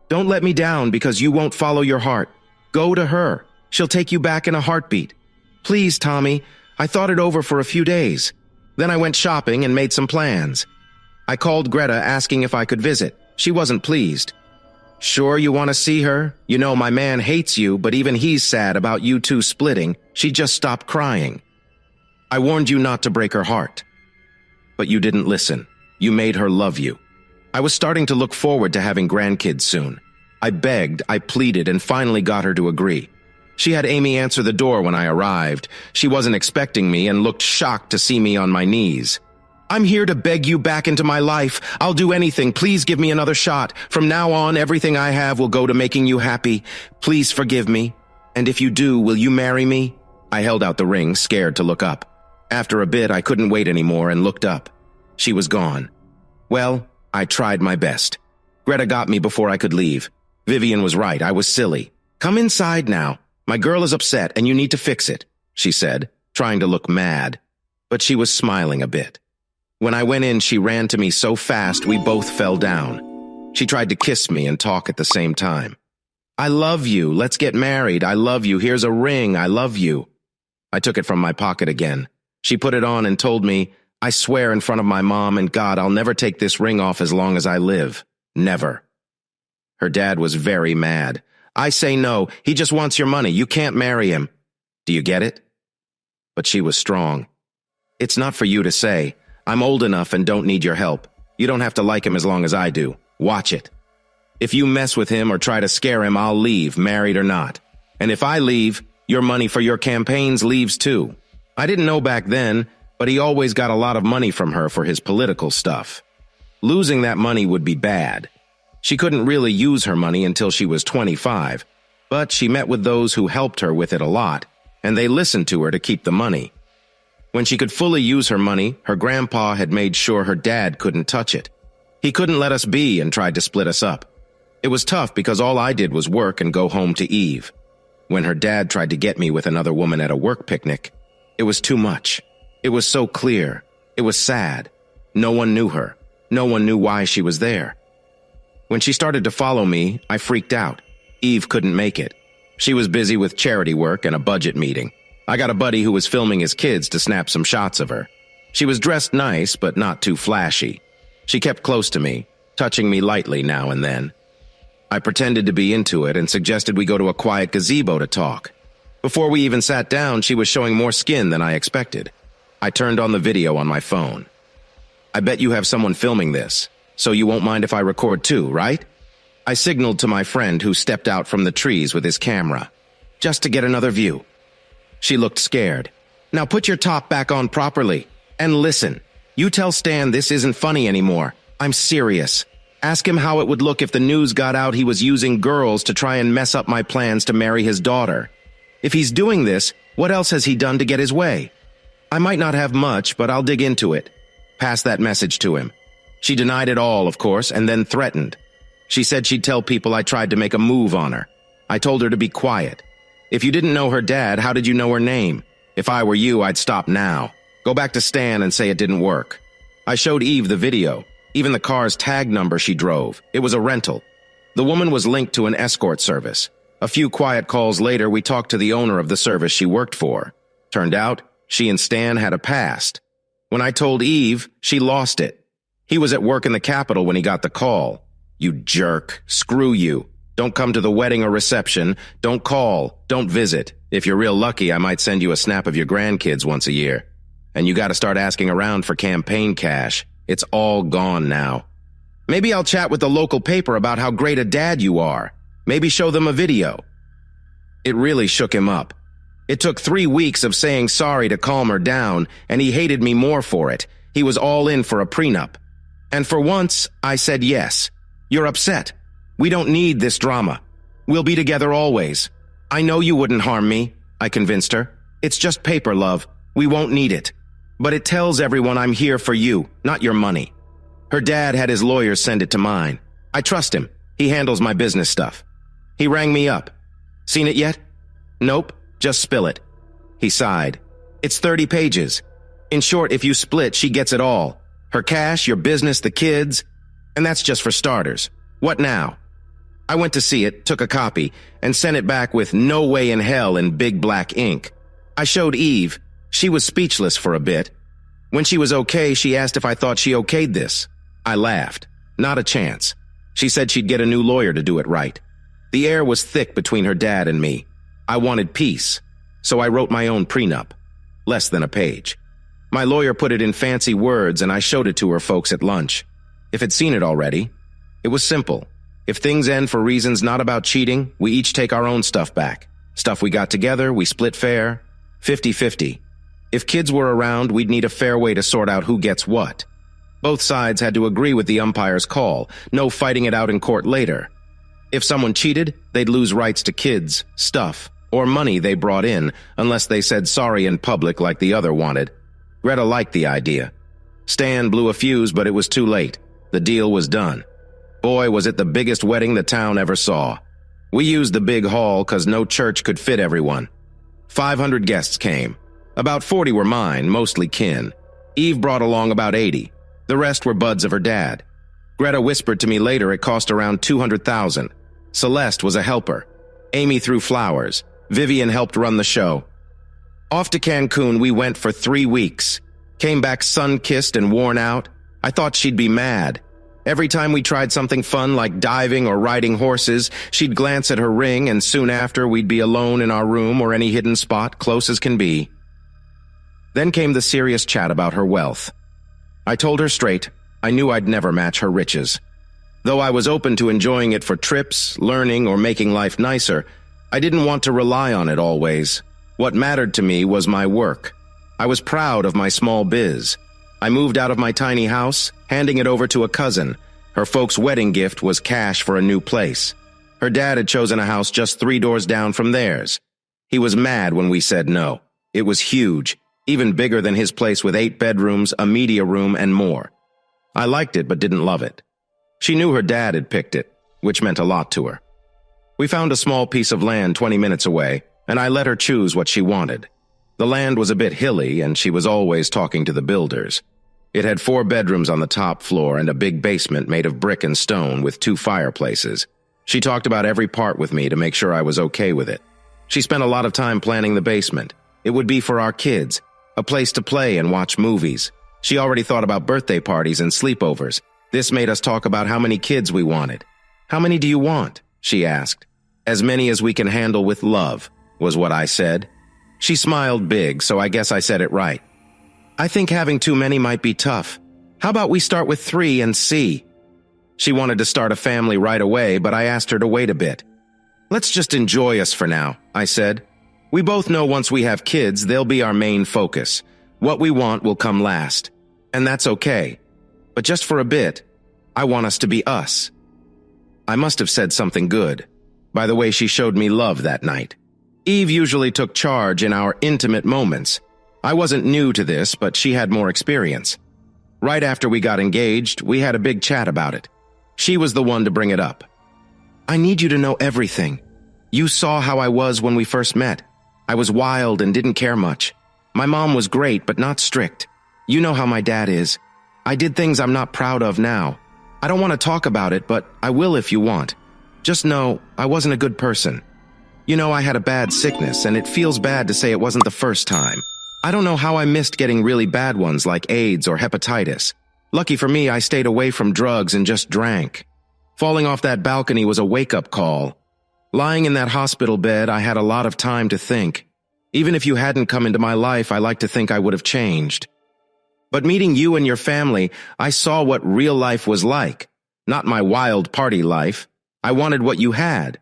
Don't let me down because you won't follow your heart. Go to her. She'll take you back in a heartbeat. Please, Tommy, I thought it over for a few days. Then I went shopping and made some plans. I called Greta asking if I could visit. She wasn't pleased. Sure you want to see her? You know my man hates you, but even he's sad about you two splitting. She just stopped crying. I warned you not to break her heart. But you didn't listen. You made her love you. I was starting to look forward to having grandkids soon. I begged, I pleaded, and finally got her to agree. She had Amy answer the door when I arrived. She wasn't expecting me and looked shocked to see me on my knees. "I'm here to beg you back into my life. I'll do anything. Please give me another shot. From now on, everything I have will go to making you happy. Please forgive me. And if you do, will you marry me?" I held out the ring, scared to look up. After a bit, I couldn't wait anymore and looked up. She was gone. Well, I tried my best. Greta got me before I could leave. Vivian was right. I was silly. "Come inside now. My girl is upset and you need to fix it," she said, trying to look mad. But she was smiling a bit. When I went in, she ran to me so fast we both fell down. She tried to kiss me and talk at the same time. "I love you. Let's get married. I love you. Here's a ring. I love you." I took it from my pocket again. She put it on and told me, "I swear in front of my mom and God I'll never take this ring off as long as I live. Never." Her dad was very mad. "I say no. He just wants your money. You can't marry him. Do you get it?" But she was strong. "It's not for you to say. I'm old enough and don't need your help. You don't have to like him as long as I do. Watch it. If you mess with him or try to scare him, I'll leave, married or not. And if I leave, your money for your campaigns leaves too." I didn't know back then, but he always got a lot of money from her for his political stuff. Losing that money would be bad. She couldn't really use her money until she was 25, but she met with those who helped her with it a lot, and they listened to her to keep the money. When she could fully use her money, her grandpa had made sure her dad couldn't touch it. He couldn't let us be and tried to split us up. It was tough because all I did was work and go home to Eve. When her dad tried to get me with another woman at a work picnic, it was too much. It was so clear. It was sad. No one knew her. No one knew why she was there. When she started to follow me, I freaked out. Eve couldn't make it. She was busy with charity work and a budget meeting. I got a buddy who was filming his kids to snap some shots of her. She was dressed nice, but not too flashy. She kept close to me, touching me lightly now and then. I pretended to be into it and suggested we go to a quiet gazebo to talk. Before we even sat down, she was showing more skin than I expected. I turned on the video on my phone. "I bet you have someone filming this, so you won't mind if I record too, right?" I signaled to my friend who stepped out from the trees with his camera, just to get another view. She looked scared. "Now put your top back on properly. And listen, you tell Stan this isn't funny anymore. I'm serious. Ask him how it would look if the news got out he was using girls to try and mess up my plans to marry his daughter. If he's doing this, what else has he done to get his way? I might not have much, but I'll dig into it. Pass that message to him. She denied it all, of course, and then threatened. She said she'd tell people I tried to make a move on her. I told her to be quiet. If you didn't know her dad, how did you know her name? If I were you, I'd stop now. Go back to Stan and say it didn't work. I showed Eve the video, even the car's tag number she drove. It was a rental. The woman was linked to an escort service. A few quiet calls later, we talked to the owner of the service she worked for. Turned out, she and Stan had a past. When I told Eve, she lost it. He was at work in the Capitol when he got the call. You jerk. Screw you. Don't come to the wedding or reception. Don't call. Don't visit. If you're real lucky, I might send you a snap of your grandkids once a year. And you gotta start asking around for campaign cash. It's all gone now. Maybe I'll chat with the local paper about how great a dad you are. Maybe show them a video. It really shook him up. It took 3 weeks of saying sorry to calm her down, and he hated me more for it. He was all in for a prenup. And for once, I said yes. You're upset. We don't need this drama. We'll be together always. I know you wouldn't harm me, I convinced her. It's just paper, love. We won't need it. But it tells everyone I'm here for you, not your money. Her dad had his lawyers send it to mine. I trust him. He handles my business stuff. He rang me up. Seen it yet? Nope, just spill it. He sighed. It's 30 pages. In short, if you split, she gets it all. Her cash, your business, the kids. And that's just for starters. What now? I went to see it, took a copy, and sent it back with "No way in hell" in big black ink. I showed Eve. She was speechless for a bit. When she was okay, she asked if I thought she okayed this. I laughed. Not a chance. She said she'd get a new lawyer to do it right. The air was thick between her dad and me. I wanted peace, so I wrote my own prenup. Less than a page. My lawyer put it in fancy words, and I showed it to her folks at lunch. If had seen it already. It was simple. If things end for reasons not about cheating, we each take our own stuff back. Stuff we got together, we split fair. 50-50. If kids were around, we'd need a fair way to sort out who gets what. Both sides had to agree with the umpire's call. No fighting it out in court later. If someone cheated, they'd lose rights to kids, stuff, or money they brought in, unless they said sorry in public like the other wanted. Greta liked the idea. Stan blew a fuse, but it was too late. The deal was done. Boy, was it the biggest wedding the town ever saw. We used the big hall because no church could fit everyone. 500 guests came. About 40 were mine, mostly kin. Eve brought along about 80. The rest were buds of her dad. Greta whispered to me later it cost around $200,000. Celeste was a helper. Amy threw flowers. Vivian helped run the show. Off to Cancun we went for 3 weeks. Came back sun-kissed and worn out. I thought she'd be mad. Every time we tried something fun like diving or riding horses, she'd glance at her ring, and soon after we'd be alone in our room or any hidden spot, close as can be. Then came the serious chat about her wealth. I told her straight, I knew I'd never match her riches. Though I was open to enjoying it for trips, learning, or making life nicer, I didn't want to rely on it always. What mattered to me was my work. I was proud of my small biz. I moved out of my tiny house, handing it over to a cousin. Her folks' wedding gift was cash for a new place. Her dad had chosen a house just 3 doors down from theirs. He was mad when we said no. It was huge, even bigger than his place with 8 bedrooms, a media room, and more. I liked it but didn't love it. She knew her dad had picked it, which meant a lot to her. We found a small piece of land 20 minutes away, and I let her choose what she wanted. The land was a bit hilly, and she was always talking to the builders. It had 4 bedrooms on the top floor and a big basement made of brick and stone with 2 fireplaces. She talked about every part with me to make sure I was okay with it. She spent a lot of time planning the basement. It would be for our kids, a place to play and watch movies. She already thought about birthday parties and sleepovers. This made us talk about how many kids we wanted. "How many do you want?" she asked. "As many as we can handle with love," was what I said. She smiled big, so I guess I said it right. "I think having too many might be tough. How about we start with 3 and see?" She wanted to start a family right away, but I asked her to wait a bit. "Let's just enjoy us for now," I said. "We both know once we have kids, they'll be our main focus. What we want will come last. And that's okay. But just for a bit, I want us to be us." I must have said something good. By the way, she showed me love that night. Eve usually took charge in our intimate moments. I wasn't new to this, but she had more experience. Right after we got engaged, we had a big chat about it. She was the one to bring it up. I need you to know everything. You saw how I was when we first met. I was wild and didn't care much. My mom was great, but not strict. You know how my dad is. I did things I'm not proud of now. I don't want to talk about it, but I will if you want. Just know I wasn't a good person. You know, I had a bad sickness, and it feels bad to say it wasn't the first time. I don't know how I missed getting really bad ones like AIDS or hepatitis. Lucky for me, I stayed away from drugs and just drank. Falling off that balcony was a wake-up call. Lying in that hospital bed, I had a lot of time to think. Even if you hadn't come into my life, I like to think I would have changed. But meeting you and your family, I saw what real life was like. Not my wild party life. I wanted what you had.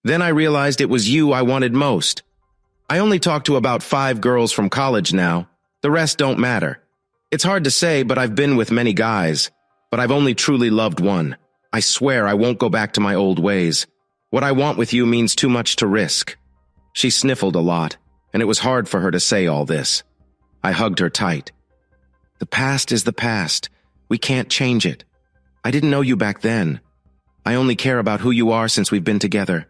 Then I realized it was you I wanted most. I only talk to about 5 girls from college now. The rest don't matter. It's hard to say, but I've been with many guys. But I've only truly loved one. I swear I won't go back to my old ways. What I want with you means too much to risk. She sniffled a lot, and it was hard for her to say all this. I hugged her tight. The past is the past. We can't change it. I didn't know you back then. I only care about who you are since we've been together.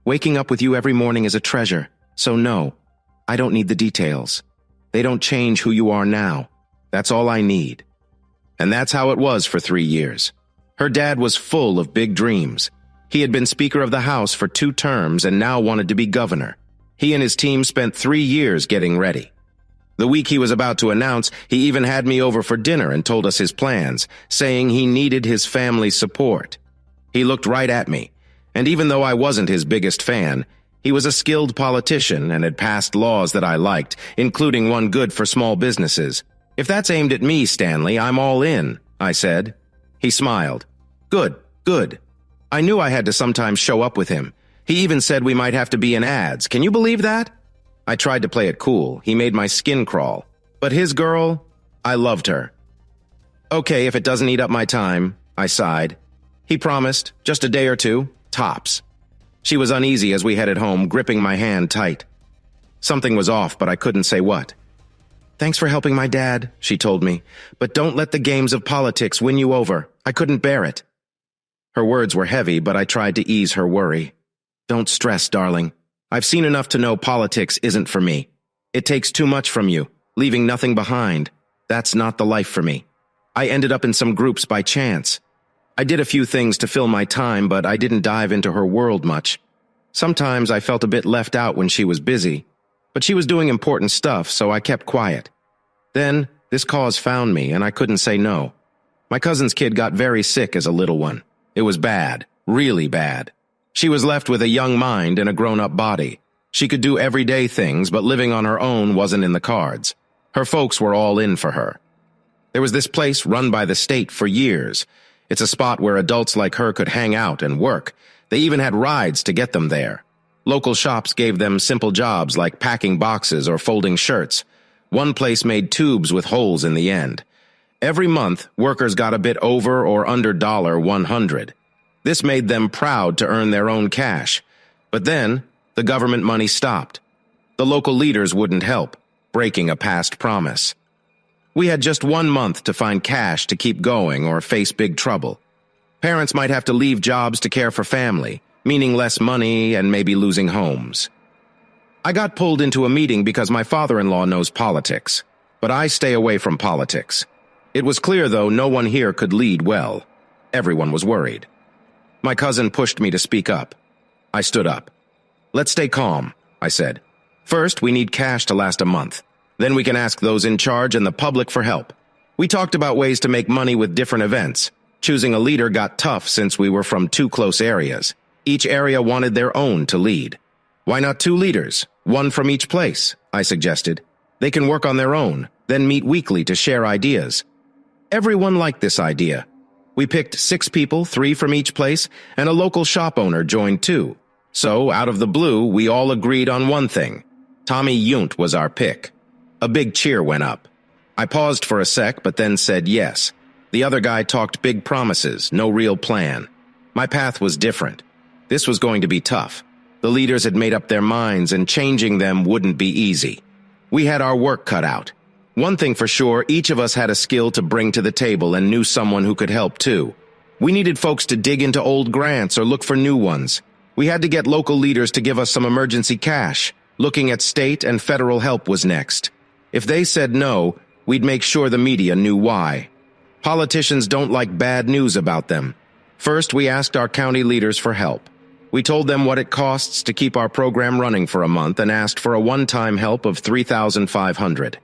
Waking up with you every morning is a treasure. So no, I don't need the details. They don't change who you are now. That's all I need. And that's how it was for 3 years. Her dad was full of big dreams. He had been Speaker of the House for 2 terms and now wanted to be governor. He and his team spent 3 years getting ready. The week he was about to announce, he even had me over for dinner and told us his plans, saying he needed his family's support. He looked right at me, and even though I wasn't his biggest fan, he was a skilled politician and had passed laws that I liked, including one good for small businesses. If that's aimed at me, Stanley, I'm all in, I said. He smiled. Good, good. I knew I had to sometimes show up with him. He even said we might have to be in ads. Can you believe that? I tried to play it cool. He made my skin crawl. But his girl, I loved her. Okay, if it doesn't eat up my time, I sighed. He promised, just a day or 2, tops. She was uneasy as we headed home, gripping my hand tight. Something was off, but I couldn't say what. Thanks for helping my dad, she told me, but don't let the games of politics win you over. I couldn't bear it. Her words were heavy, but I tried to ease her worry. Don't stress, darling. I've seen enough to know politics isn't for me. It takes too much from you, leaving nothing behind. That's not the life for me. I ended up in some groups by chance. I did a few things to fill my time, but I didn't dive into her world much. Sometimes I felt a bit left out when she was busy, but she was doing important stuff, so I kept quiet. Then, this cause found me, and I couldn't say no. My cousin's kid got very sick as a little one. It was bad, really bad. She was left with a young mind and a grown-up body. She could do everyday things, but living on her own wasn't in the cards. Her folks were all in for her. There was this place run by the state for years. It's a spot where adults like her could hang out and work. They even had rides to get them there. Local shops gave them simple jobs like packing boxes or folding shirts. One place made tubes with holes in the end. Every month, workers got a bit over or under $100. This made them proud to earn their own cash. But then, the government money stopped. The local leaders wouldn't help, breaking a past promise. We had just 1 month to find cash to keep going or face big trouble. Parents might have to leave jobs to care for family, meaning less money and maybe losing homes. I got pulled into a meeting because my father-in-law knows politics, but I stay away from politics. It was clear, though, no one here could lead well. Everyone was worried. My cousin pushed me to speak up. I stood up. Let's stay calm, I said. First, we need cash to last a month. Then we can ask those in charge and the public for help. We talked about ways to make money with different events. Choosing a leader got tough since we were from 2 close areas. Each area wanted their own to lead. Why not 2 leaders, 1 from each place, I suggested. They can work on their own, then meet weekly to share ideas. Everyone liked this idea. We picked 6 people, 3 from each place, and a local shop owner joined too. So, out of the blue, we all agreed on one thing. Tommy Yunt was our pick. A big cheer went up. I paused for a sec, but then said yes. The other guy talked big promises, no real plan. My path was different. This was going to be tough. The leaders had made up their minds, and changing them wouldn't be easy. We had our work cut out. One thing for sure, each of us had a skill to bring to the table and knew someone who could help too. We needed folks to dig into old grants or look for new ones. We had to get local leaders to give us some emergency cash. Looking at state and federal help was next. If they said no, we'd make sure the media knew why. Politicians don't like bad news about them. First, we asked our county leaders for help. We told them what it costs to keep our program running for a month and asked for a one-time help of $3,500.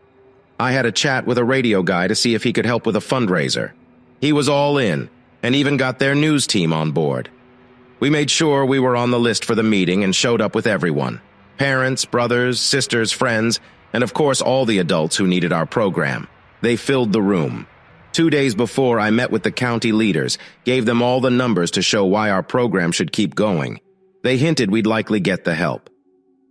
I had a chat with a radio guy to see if he could help with a fundraiser. He was all in, and even got their news team on board. We made sure we were on the list for the meeting and showed up with everyone. Parents, brothers, sisters, friends, and of course all the adults who needed our program. They filled the room. 2 days before, I met with the county leaders, gave them all the numbers to show why our program should keep going. They hinted we'd likely get the help.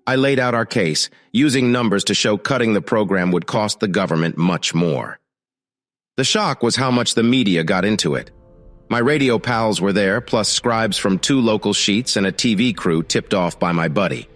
I laid out our case, using numbers to show cutting the program would cost the government much more. The shock was how much the media got into it. My radio pals were there, plus scribes from 2 local sheets and a TV crew tipped off by my buddy.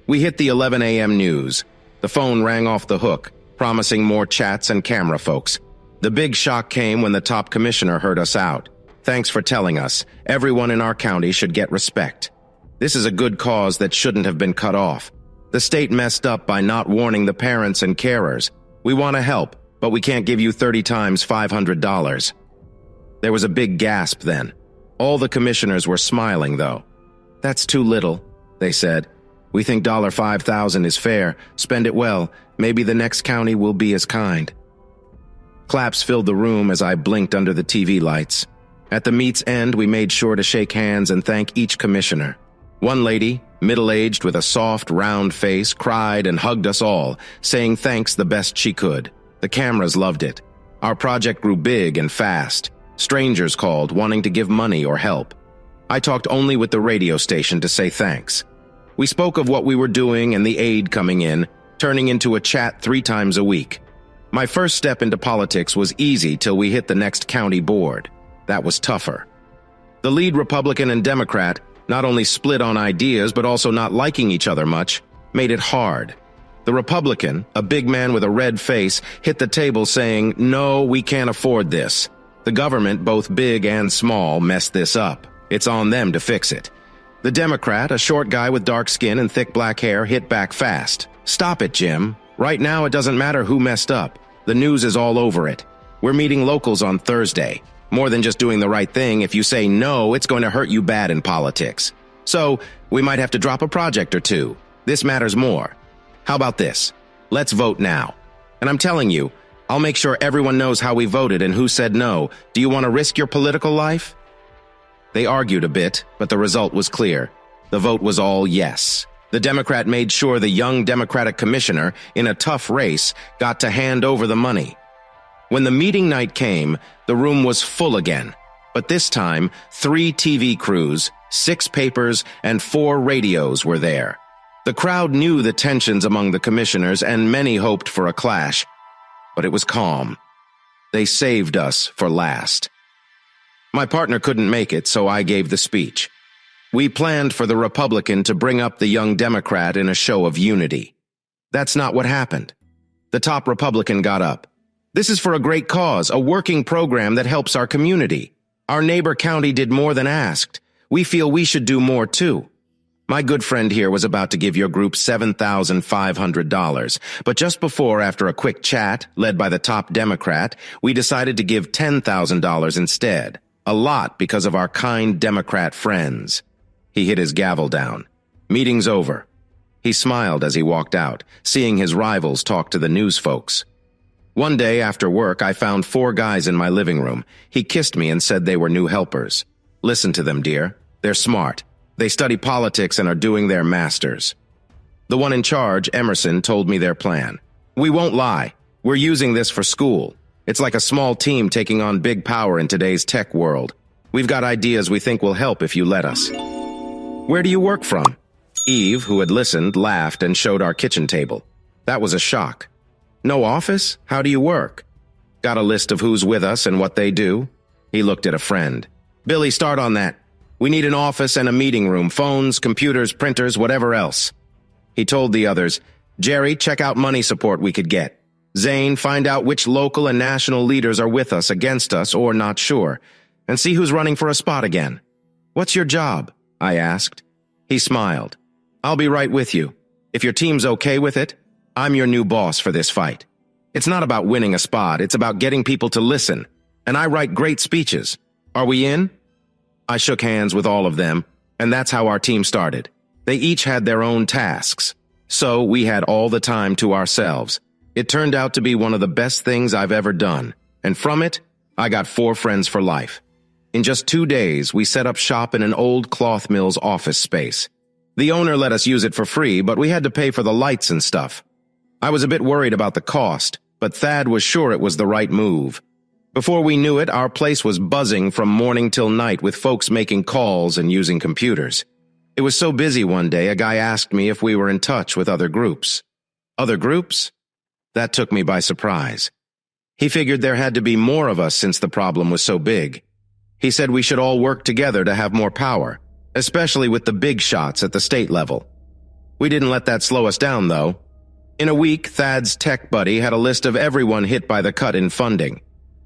We hit the 11 a.m. news. The phone rang off the hook, promising more chats and camera folks. The big shock came when the top commissioner heard us out. Thanks for telling us. Everyone in our county should get respect. This is a good cause that shouldn't have been cut off. The state messed up by not warning the parents and carers. We want to help, but we can't give you 30 times $500. There was a big gasp then. All the commissioners were smiling, though. That's too little, they said. We think $5,000 is fair. Spend it well. Maybe the next county will be as kind. Claps filled the room as I blinked under the TV lights. At the meet's end, we made sure to shake hands and thank each commissioner. One lady, middle-aged with a soft, round face, cried and hugged us all, saying thanks the best she could. The cameras loved it. Our project grew big and fast. Strangers called, wanting to give money or help. I talked only with the radio station to say thanks. We spoke of what we were doing and the aid coming in, turning into a chat 3 times a week. My first step into politics was easy till we hit the next county board. That was tougher. The lead Republican and Democrat not only split on ideas but also not liking each other much, made it hard. The Republican, a big man with a red face, hit the table saying, "No, we can't afford this. The government, both big and small, messed this up. It's on them to fix it." The Democrat, a short guy with dark skin and thick black hair, hit back fast. "Stop it, Jim. Right now it doesn't matter who messed up. The news is all over it. We're meeting locals on Thursday. More than just doing the right thing, if you say no, it's going to hurt you bad in politics. So, we might have to drop a project or 2. This matters more. How about this? Let's vote now. And I'm telling you, I'll make sure everyone knows how we voted and who said no. Do you want to risk your political life?" They argued a bit, but the result was clear. The vote was all yes. The Democrat made sure the young Democratic commissioner, in a tough race, got to hand over the money. When the meeting night came, the room was full again. But this time, 3 TV crews, 6 papers, and 4 radios were there. The crowd knew the tensions among the commissioners, and many hoped for a clash. But it was calm. They saved us for last. My partner couldn't make it, so I gave the speech. We planned for the Republican to bring up the young Democrat in a show of unity. That's not what happened. The top Republican got up. "This is for a great cause, a working program that helps our community. Our neighbor county did more than asked. We feel we should do more too." My good friend here was about to give your group $7,500, but just before, after a quick chat, led by the top Democrat, we decided to give $10,000 instead. A lot because of our kind Democrat friends. He hit his gavel down. "Meeting's over." He smiled as he walked out, seeing his rivals talk to the news folks. One day after work, I found 4 guys in my living room. He kissed me and said they were new helpers. "Listen to them, dear. They're smart. They study politics and are doing their masters." The one in charge, Emerson, told me their plan. "We won't lie. We're using this for school. It's like a small team taking on big power in today's tech world. We've got ideas we think will help if you let us." "Where do you work from?" Eve, who had listened, laughed and showed our kitchen table. That was a shock. "No office? How do you work?" "Got a list of who's with us and what they do?" He looked at a friend. "Billy, start on that. We need an office and a meeting room, phones, computers, printers, whatever else." He told the others, Jerry, check out money support we could get. Zane, find out which local and national leaders are with us, against us, or not sure, and see who's running for a spot again. What's your job? I asked. He smiled. I'll be right with you. If your team's okay with it, I'm your new boss for this fight. It's not about winning a spot, it's about getting people to listen, and I write great speeches. Are we in? I shook hands with all of them, and that's how our team started. They each had their own tasks, so we had all the time to ourselves. It turned out to be one of the best things I've ever done, and from it, I got 4 friends for life. In just 2 days, we set up shop in an old cloth mill's office space. The owner let us use it for free, but we had to pay for the lights and stuff. I was a bit worried about the cost, but Thad was sure it was the right move. Before we knew it, our place was buzzing from morning till night with folks making calls and using computers. It was so busy one day, a guy asked me if we were in touch with other groups. Other groups? That took me by surprise. He figured there had to be more of us since the problem was so big. He said we should all work together to have more power, especially with the big shots at the state level. We didn't let that slow us down, though. In a week, Thad's tech buddy had a list of everyone hit by the cut in funding.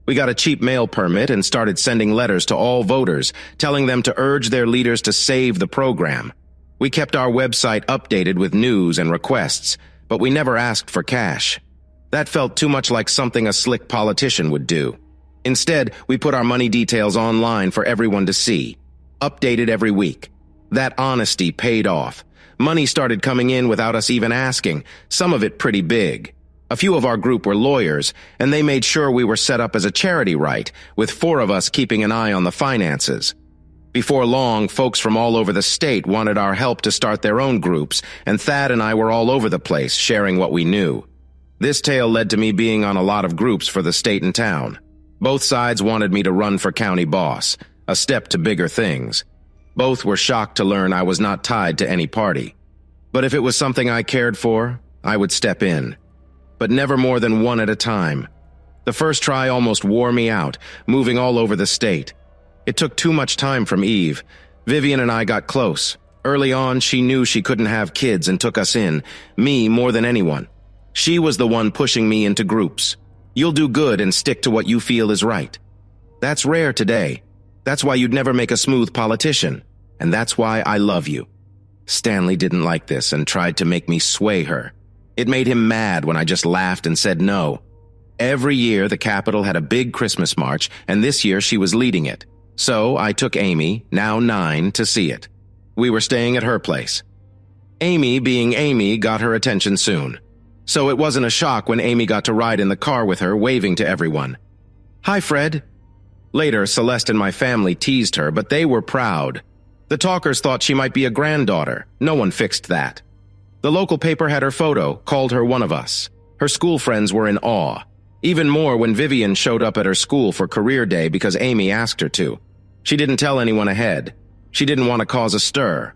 We got a cheap mail permit and started sending letters to all voters, telling them to urge their leaders to save the program. We kept our website updated with news and requests, but we never asked for cash. That felt too much like something a slick politician would do. Instead, we put our money details online for everyone to see, updated every week. That honesty paid off. Money started coming in without us even asking, some of it pretty big. A few of our group were lawyers, and they made sure we were set up as a charity right, with 4 of us keeping an eye on the finances. Before long, folks from all over the state wanted our help to start their own groups, and Thad and I were all over the place, sharing what we knew. This tale led to me being on a lot of groups for the state and town. Both sides wanted me to run for county boss, a step to bigger things. Both were shocked to learn I was not tied to any party. But if it was something I cared for, I would step in. But never more than one at a time. The first try almost wore me out, moving all over the state. It took too much time from Eve. Vivian and I got close. Early on, she knew she couldn't have kids and took us in, me more than anyone. She was the one pushing me into groups. You'll do good and stick to what you feel is right. That's rare today. That's why you'd never make a smooth politician. And that's why I love you. Stanley didn't like this and tried to make me sway her. It made him mad when I just laughed and said no. Every year the Capitol had a big Christmas march, and this year she was leading it. So I took Amy, now 9, to see it. We were staying at her place. Amy, being Amy, got her attention soon. So it wasn't a shock when Amy got to ride in the car with her, waving to everyone. Hi, Fred. Later, Celeste and my family teased her, but they were proud. The talkers thought she might be a granddaughter. No one fixed that. The local paper had her photo, called her one of us. Her school friends were in awe. Even more when Vivian showed up at her school for career day because Amy asked her to. She didn't tell anyone ahead. She didn't want to cause a stir.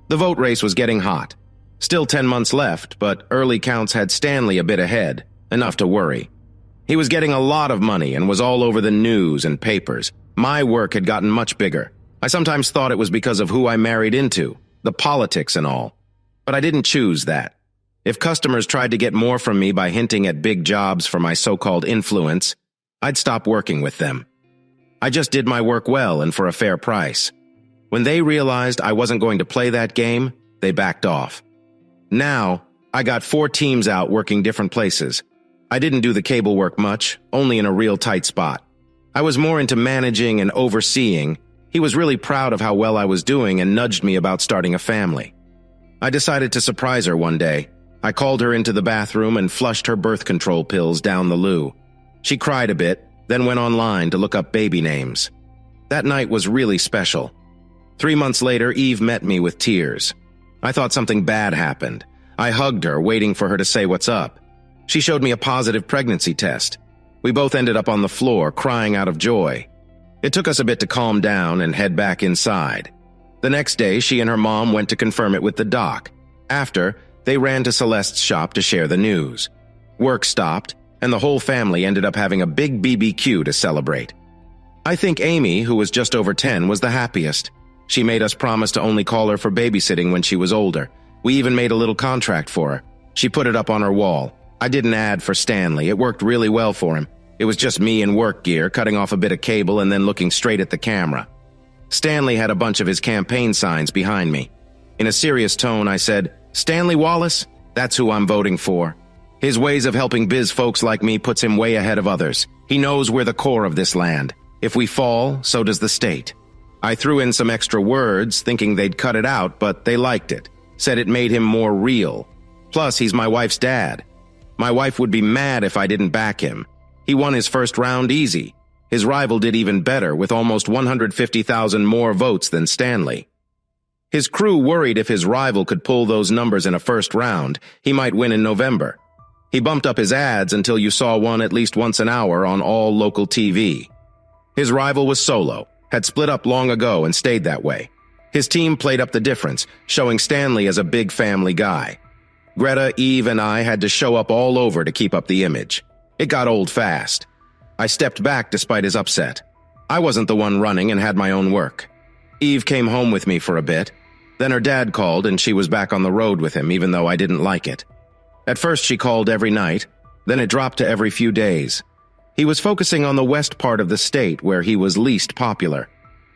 The vote race was getting hot. Still 10 months left, but early counts had Stanley a bit ahead, enough to worry. He was getting a lot of money and was all over the news and papers. My work had gotten much bigger. I sometimes thought it was because of who I married into, the politics and all. But I didn't choose that. If customers tried to get more from me by hinting at big jobs for my so-called influence, I'd stop working with them. I just did my work well and for a fair price. When they realized I wasn't going to play that game, they backed off. Now, I got 4 teams out working different places. I didn't do the cable work much, only in a real tight spot. I was more into managing and overseeing. He was really proud of how well I was doing and nudged me about starting a family. I decided to surprise her one day. I called her into the bathroom and flushed her birth control pills down the loo. She cried a bit, then went online to look up baby names. That night was really special. 3 months later, Eve met me with tears. I thought something bad happened. I hugged her, waiting for her to say what's up. She showed me a positive pregnancy test. We both ended up on the floor, crying out of joy. It took us a bit to calm down and head back inside. The next day, she and her mom went to confirm it with the doc. After, they ran to Celeste's shop to share the news. Work stopped, and the whole family ended up having a big BBQ to celebrate. I think Amy, who was just over 10, was the happiest. She made us promise to only call her for babysitting when she was older. We even made a little contract for her. She put it up on her wall. I did an ad for Stanley. It worked really well for him. It was just me in work gear, cutting off a bit of cable and then looking straight at the camera. Stanley had a bunch of his campaign signs behind me. In a serious tone, I said, "Stanley Wallace? That's who I'm voting for. His ways of helping biz folks like me puts him way ahead of others. He knows we're the core of this land. If we fall, so does the state." I threw in some extra words, thinking they'd cut it out, but they liked it. Said it made him more real. Plus, he's my wife's dad. My wife would be mad if I didn't back him. He won his first round easy. His rival did even better, with almost 150,000 more votes than Stanley. His crew worried if his rival could pull those numbers in a first round, he might win in November. He bumped up his ads until you saw one at least once an hour on all local TV. His rival was solo, had split up long ago and stayed that way. His team played up the difference, showing Stanley as a big family guy. Greta, Eve, and I had to show up all over to keep up the image. It got old fast. I stepped back despite his upset. I wasn't the one running and had my own work. Eve came home with me for a bit. Then her dad called and she was back on the road with him, even though I didn't like it. At first she called every night, then it dropped to every few days. He was focusing on the west part of the state where he was least popular.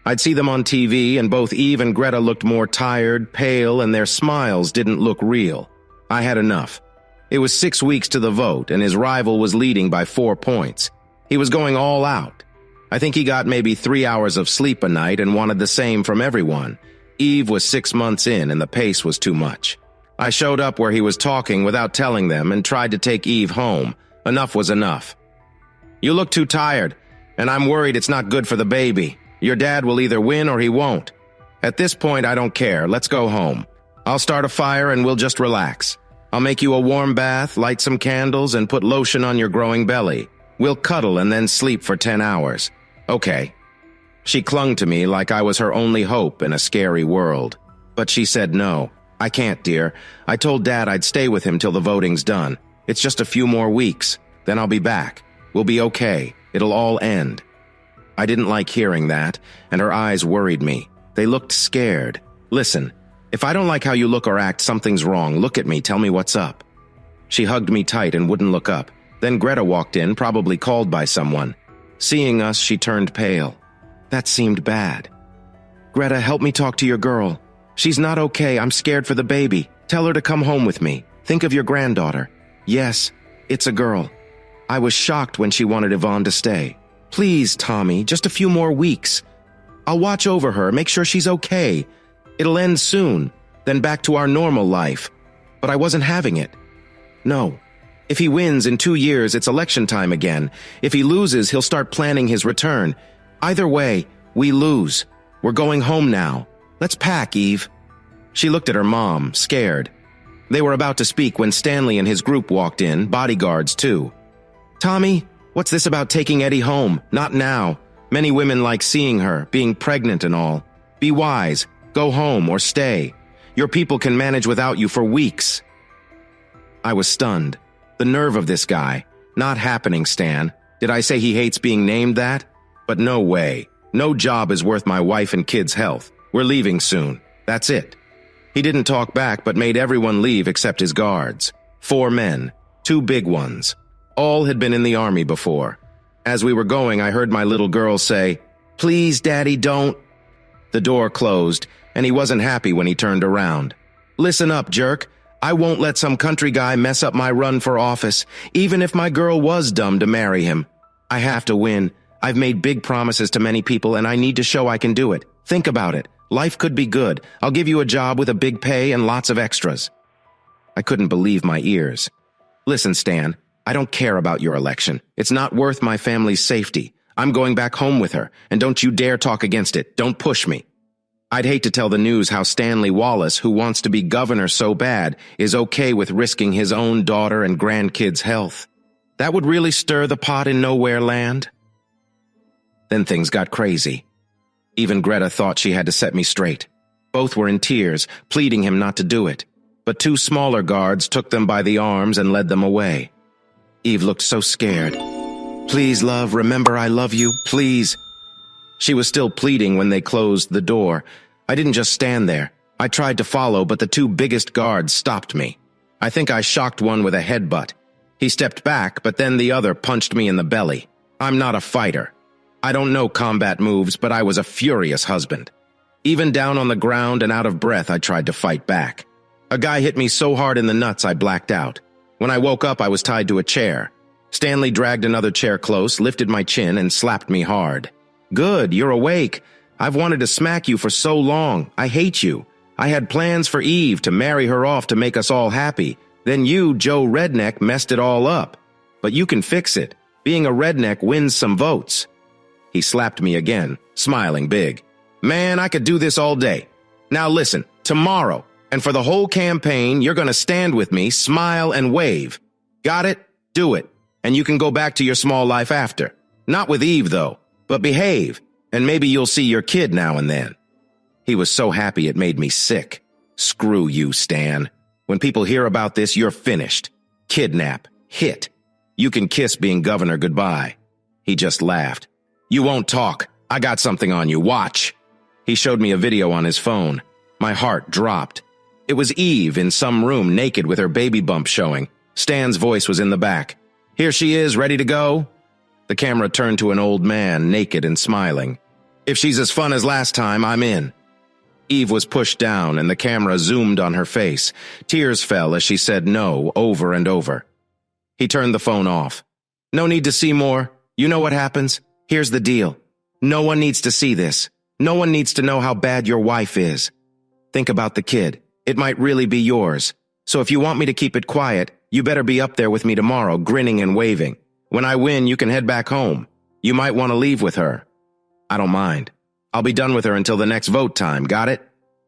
I'd see them on TV and both Eve and Greta looked more tired, pale, and their smiles didn't look real. I had enough. It was 6 weeks to the vote and his rival was leading by 4 points. He was going all out. I think he got maybe 3 hours of sleep a night and wanted the same from everyone. Eve was 6 months in and the pace was too much. I showed up where he was talking without telling them and tried to take Eve home. Enough was enough. "You look too tired, and I'm worried it's not good for the baby. Your dad will either win or he won't. At this point, I don't care. Let's go home. I'll start a fire and we'll just relax. I'll make you a warm bath, light some candles, and put lotion on your growing belly. We'll cuddle and then sleep for 10 hours. Okay." She clung to me like I was her only hope in a scary world. But she said no. "I can't, dear. I told Dad I'd stay with him till the voting's done. It's just a few more weeks. Then I'll be back. We'll be okay. It'll all end." I didn't like hearing that, and her eyes worried me. They looked scared. "Listen, if I don't like how you look or act, something's wrong. Look at me, tell me what's up." She hugged me tight and wouldn't look up. Then Greta walked in, probably called by someone. Seeing us, she turned pale. That seemed bad. "Greta, help me talk to your girl. She's not okay. I'm scared for the baby. Tell her to come home with me. Think of your granddaughter." "Yes, it's a girl." I was shocked when she wanted Yvonne to stay. "Please, Tommy, just a few more weeks. I'll watch over her, make sure she's okay. It'll end soon, then back to our normal life." But I wasn't having it. "No. If he wins in 2 years, it's election time again. If he loses, he'll start planning his return. Either way, we lose. We're going home now. Let's pack, Eve." She looked at her mom, scared. They were about to speak when Stanley and his group walked in, bodyguards too. "Tommy, what's this about taking Eddie home? Not now. Many women like seeing her, being pregnant and all. Be wise. Go home or stay. Your people can manage without you for weeks." I was stunned. The nerve of this guy. Not happening, Stan. Did I say he hates being named that? But no way. No job is worth my wife and kids' health. We're leaving soon. That's it. He didn't talk back but made everyone leave except his guards. 4 men. 2 big ones. All had been in the army before. As we were going, I heard my little girl say, "Please, Daddy, don't." The door closed, and he wasn't happy when he turned around. "Listen up, jerk. I won't let some country guy mess up my run for office, even if my girl was dumb to marry him. I have to win. I've made big promises to many people, and I need to show I can do it. Think about it. Life could be good. I'll give you a job with a big pay and lots of extras." I couldn't believe my ears. "Listen, Stan, I don't care about your election. It's not worth my family's safety. I'm going back home with her, and don't you dare talk against it. Don't push me." I'd hate to tell the news how Stanley Wallace, who wants to be governor so bad, is okay with risking his own daughter and grandkids' health. That would really stir the pot in nowhere land. Then things got crazy. Even Greta thought she had to set me straight. Both were in tears, pleading him not to do it. But 2 smaller guards took them by the arms and led them away. Eve looked so scared. "Please, love, remember I love you, please." She was still pleading when they closed the door. I didn't just stand there. I tried to follow, but the 2 biggest guards stopped me. I think I shocked one with a headbutt. He stepped back, but then the other punched me in the belly. I'm not a fighter. I don't know combat moves, but I was a furious husband. Even down on the ground and out of breath, I tried to fight back. A guy hit me so hard in the nuts I blacked out. When I woke up, I was tied to a chair. Stanley dragged another chair close, lifted my chin, and slapped me hard. Good, you're awake. I've wanted to smack you for so long. I hate you. I had plans for Eve to marry her off to make us all happy. Then you, Joe Redneck, messed it all up. But you can fix it. Being a redneck wins some votes. He slapped me again, smiling big. Man, I could do this all day. Now listen, tomorrow, and for the whole campaign, you're gonna stand with me, smile, and wave. Got it? Do it. And you can go back to your small life after. Not with Eve, though, but behave, and maybe you'll see your kid now and then. He was so happy it made me sick. Screw you, Stan. When people hear about this, you're finished. Kidnap. Hit. You can kiss being governor goodbye. He just laughed. You won't talk. I got something on you. Watch. He showed me a video on his phone. My heart dropped. It was Eve in some room naked with her baby bump showing. Stan's voice was in the back. Here she is, ready to go? The camera turned to an old man, naked and smiling. If she's as fun as last time, I'm in. Eve was pushed down and the camera zoomed on her face. Tears fell as she said no over and over. He turned the phone off. No need to see more. You know what happens? Here's the deal. No one needs to see this. No one needs to know how bad your wife is. Think about the kid. It might really be yours. So if you want me to keep it quiet, you better be up there with me tomorrow, grinning and waving. When I win, you can head back home. You might want to leave with her. I don't mind. I'll be done with her until the next vote time, got it?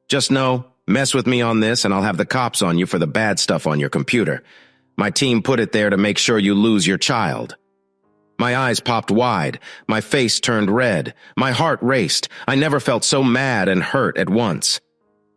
Just know, mess with me on this and I'll have the cops on you for the bad stuff on your computer. My team put it there to make sure you lose your child. My eyes popped wide. My face turned red. My heart raced. I never felt so mad and hurt at once.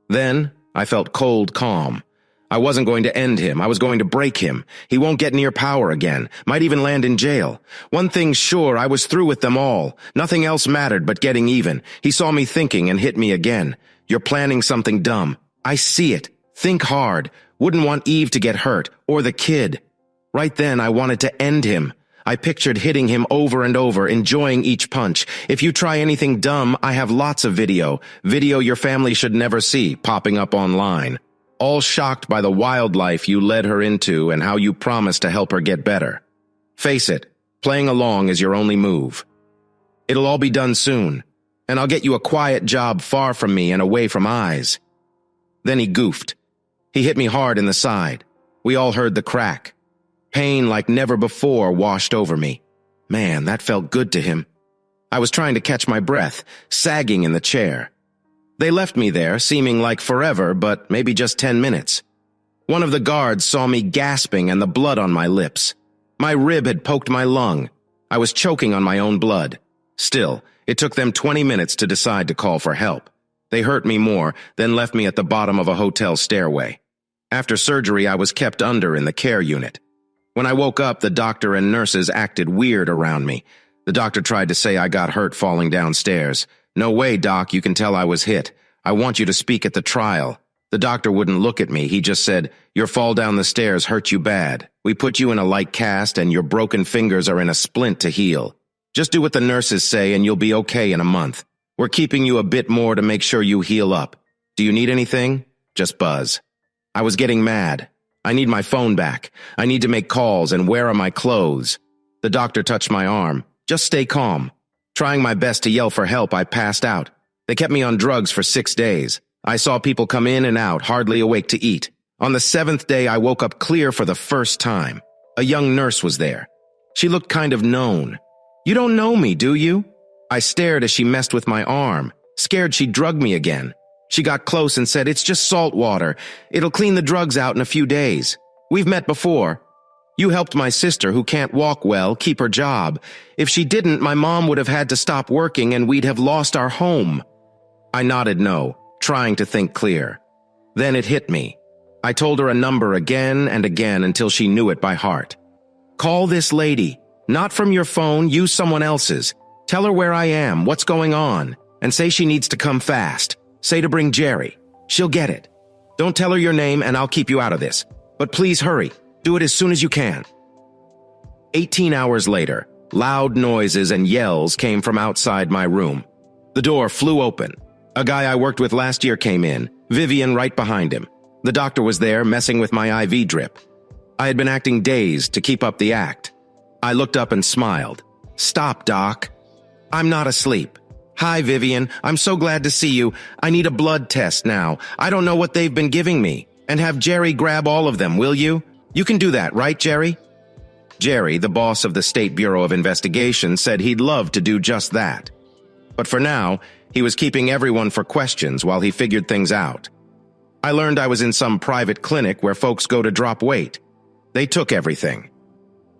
Then, I felt cold calm. I wasn't going to end him. I was going to break him. He won't get near power again. Might even land in jail. One thing's sure, I was through with them all. Nothing else mattered but getting even. He saw me thinking and hit me again. You're planning something dumb. I see it. Think hard. Wouldn't want Eve to get hurt, or the kid. Right then, I wanted to end him. I pictured hitting him over and over, enjoying each punch. If you try anything dumb, I have lots of video. Video your family should never see, popping up online. All shocked by the wild life you led her into and how you promised to help her get better. Face it, playing along is your only move. It'll all be done soon, and I'll get you a quiet job far from me and away from eyes. Then he goofed. He hit me hard in the side. We all heard the crack. Pain like never before washed over me. Man, that felt good to him. I was trying to catch my breath, sagging in the chair. They left me there, seeming like forever, but maybe just 10 minutes. One of the guards saw me gasping and the blood on my lips. My rib had poked my lung. I was choking on my own blood. Still, it took them 20 minutes to decide to call for help. They hurt me more, then left me at the bottom of a hotel stairway. After surgery, I was kept under in the care unit. When I woke up, the doctor and nurses acted weird around me. The doctor tried to say I got hurt falling downstairs. No way, Doc, you can tell I was hit. I want you to speak at the trial. The doctor wouldn't look at me. He just said, your fall down the stairs hurt you bad. We put you in a light cast and your broken fingers are in a splint to heal. Just do what the nurses say and you'll be okay in a month. We're keeping you a bit more to make sure you heal up. Do you need anything? Just buzz. I was getting mad. I need my phone back. I need to make calls and where are my clothes? The doctor touched my arm. Just stay calm. Trying my best to yell for help, I passed out. They kept me on drugs for 6 days. I saw people come in and out, hardly awake to eat. On the 7th day, I woke up clear for the first time. A young nurse was there. She looked kind of known. You don't know me, do you? I stared as she messed with my arm, scared she'd drug me again. She got close and said, it's just salt water. It'll clean the drugs out in a few days. We've met before. You helped my sister, who can't walk well, keep her job. If she didn't, my mom would have had to stop working and we'd have lost our home. I nodded no, trying to think clear. Then it hit me. I told her a number again and again until she knew it by heart. Call this lady. Not from your phone, use someone else's. Tell her where I am, what's going on, and say she needs to come fast. Say to bring Jerry. She'll get it. Don't tell her your name and I'll keep you out of this. But please hurry. Do it as soon as you can." 18 hours later, loud noises and yells came from outside my room. The door flew open. A guy I worked with last year came in, Vivian right behind him. The doctor was there, messing with my IV drip. I had been acting dazed to keep up the act. I looked up and smiled. "Stop, Doc. I'm not asleep. Hi, Vivian. I'm so glad to see you. I need a blood test now. I don't know what they've been giving me. And have Jerry grab all of them, will you? You can do that, right, Jerry?" Jerry, the boss of the State Bureau of Investigation, said he'd love to do just that. But for now, he was keeping everyone for questions while he figured things out. I learned I was in some private clinic where folks go to drop weight. They took everything.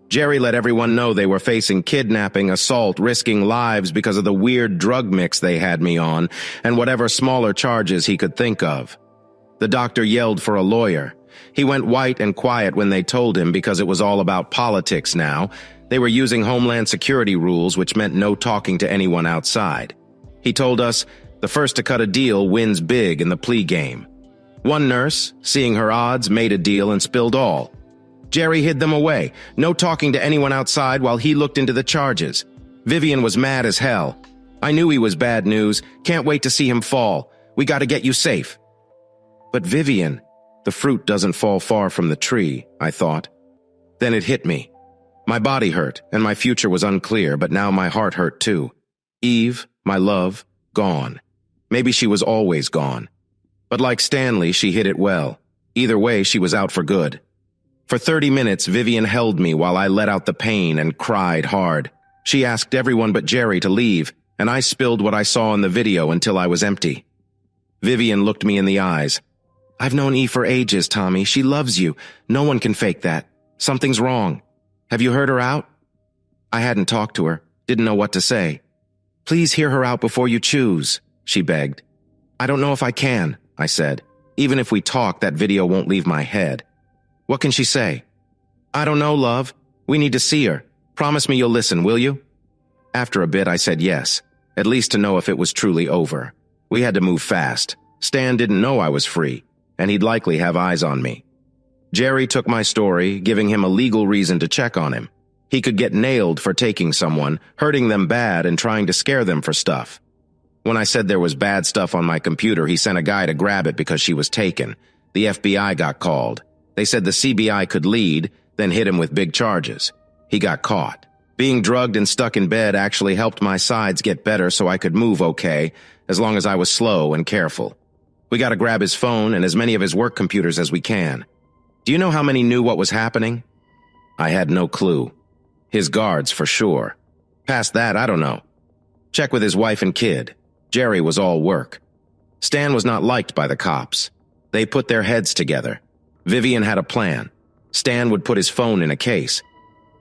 Jerry let everyone know they were facing kidnapping, assault, risking lives because of the weird drug mix they had me on, and whatever smaller charges he could think of. The doctor yelled for a lawyer. He went white and quiet when they told him because it was all about politics now. They were using Homeland Security rules, which meant no talking to anyone outside. He told us, the first to cut a deal wins big in the plea game. One nurse, seeing her odds, made a deal and spilled all. Jerry hid them away, no talking to anyone outside while he looked into the charges. Vivian was mad as hell. I knew he was bad news. Can't wait to see him fall. We gotta get you safe. But Vivian, the fruit doesn't fall far from the tree, I thought. Then it hit me. My body hurt, and my future was unclear, but now my heart hurt too. Eve, my love, gone. Maybe she was always gone. But like Stanley, she hid it well. Either way, she was out for good. For 30 minutes, Vivian held me while I let out the pain and cried hard. She asked everyone but Jerry to leave, and I spilled what I saw in the video until I was empty. Vivian looked me in the eyes. "I've known Eve for ages, Tommy. She loves you. No one can fake that. Something's wrong. Have you heard her out?" I hadn't talked to her, didn't know what to say. "Please hear her out before you choose," she begged. "I don't know if I can," I said. "Even if we talk, that video won't leave my head." "What can she say?" "I don't know, love. We need to see her. Promise me you'll listen, will you?" After a bit, I said yes, at least to know if it was truly over. We had to move fast. Stan didn't know I was free, and he'd likely have eyes on me. Jerry took my story, giving him a legal reason to check on him. He could get nailed for taking someone, hurting them bad, and trying to scare them for stuff. When I said there was bad stuff on my computer, he sent a guy to grab it because she was taken. The FBI got called. They said the CBI could lead, then hit him with big charges. He got caught. Being drugged and stuck in bed actually helped my sides get better so I could move okay, as long as I was slow and careful. We gotta grab his phone and as many of his work computers as we can. Do you know how many knew what was happening? I had no clue. His guards, for sure. Past that, I don't know. Check with his wife and kid. Jerry was all work. Stan was not liked by the cops. They put their heads together. Vivian had a plan. Stan would put his phone in a case.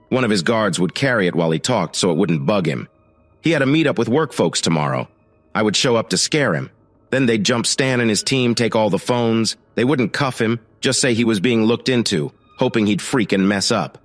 One of his guards would carry it while he talked so it wouldn't bug him. He had a meetup with work folks tomorrow. I would show up to scare him. Then they'd jump Stan and his team, take all the phones. They wouldn't cuff him, just say he was being looked into, hoping he'd freak and mess up.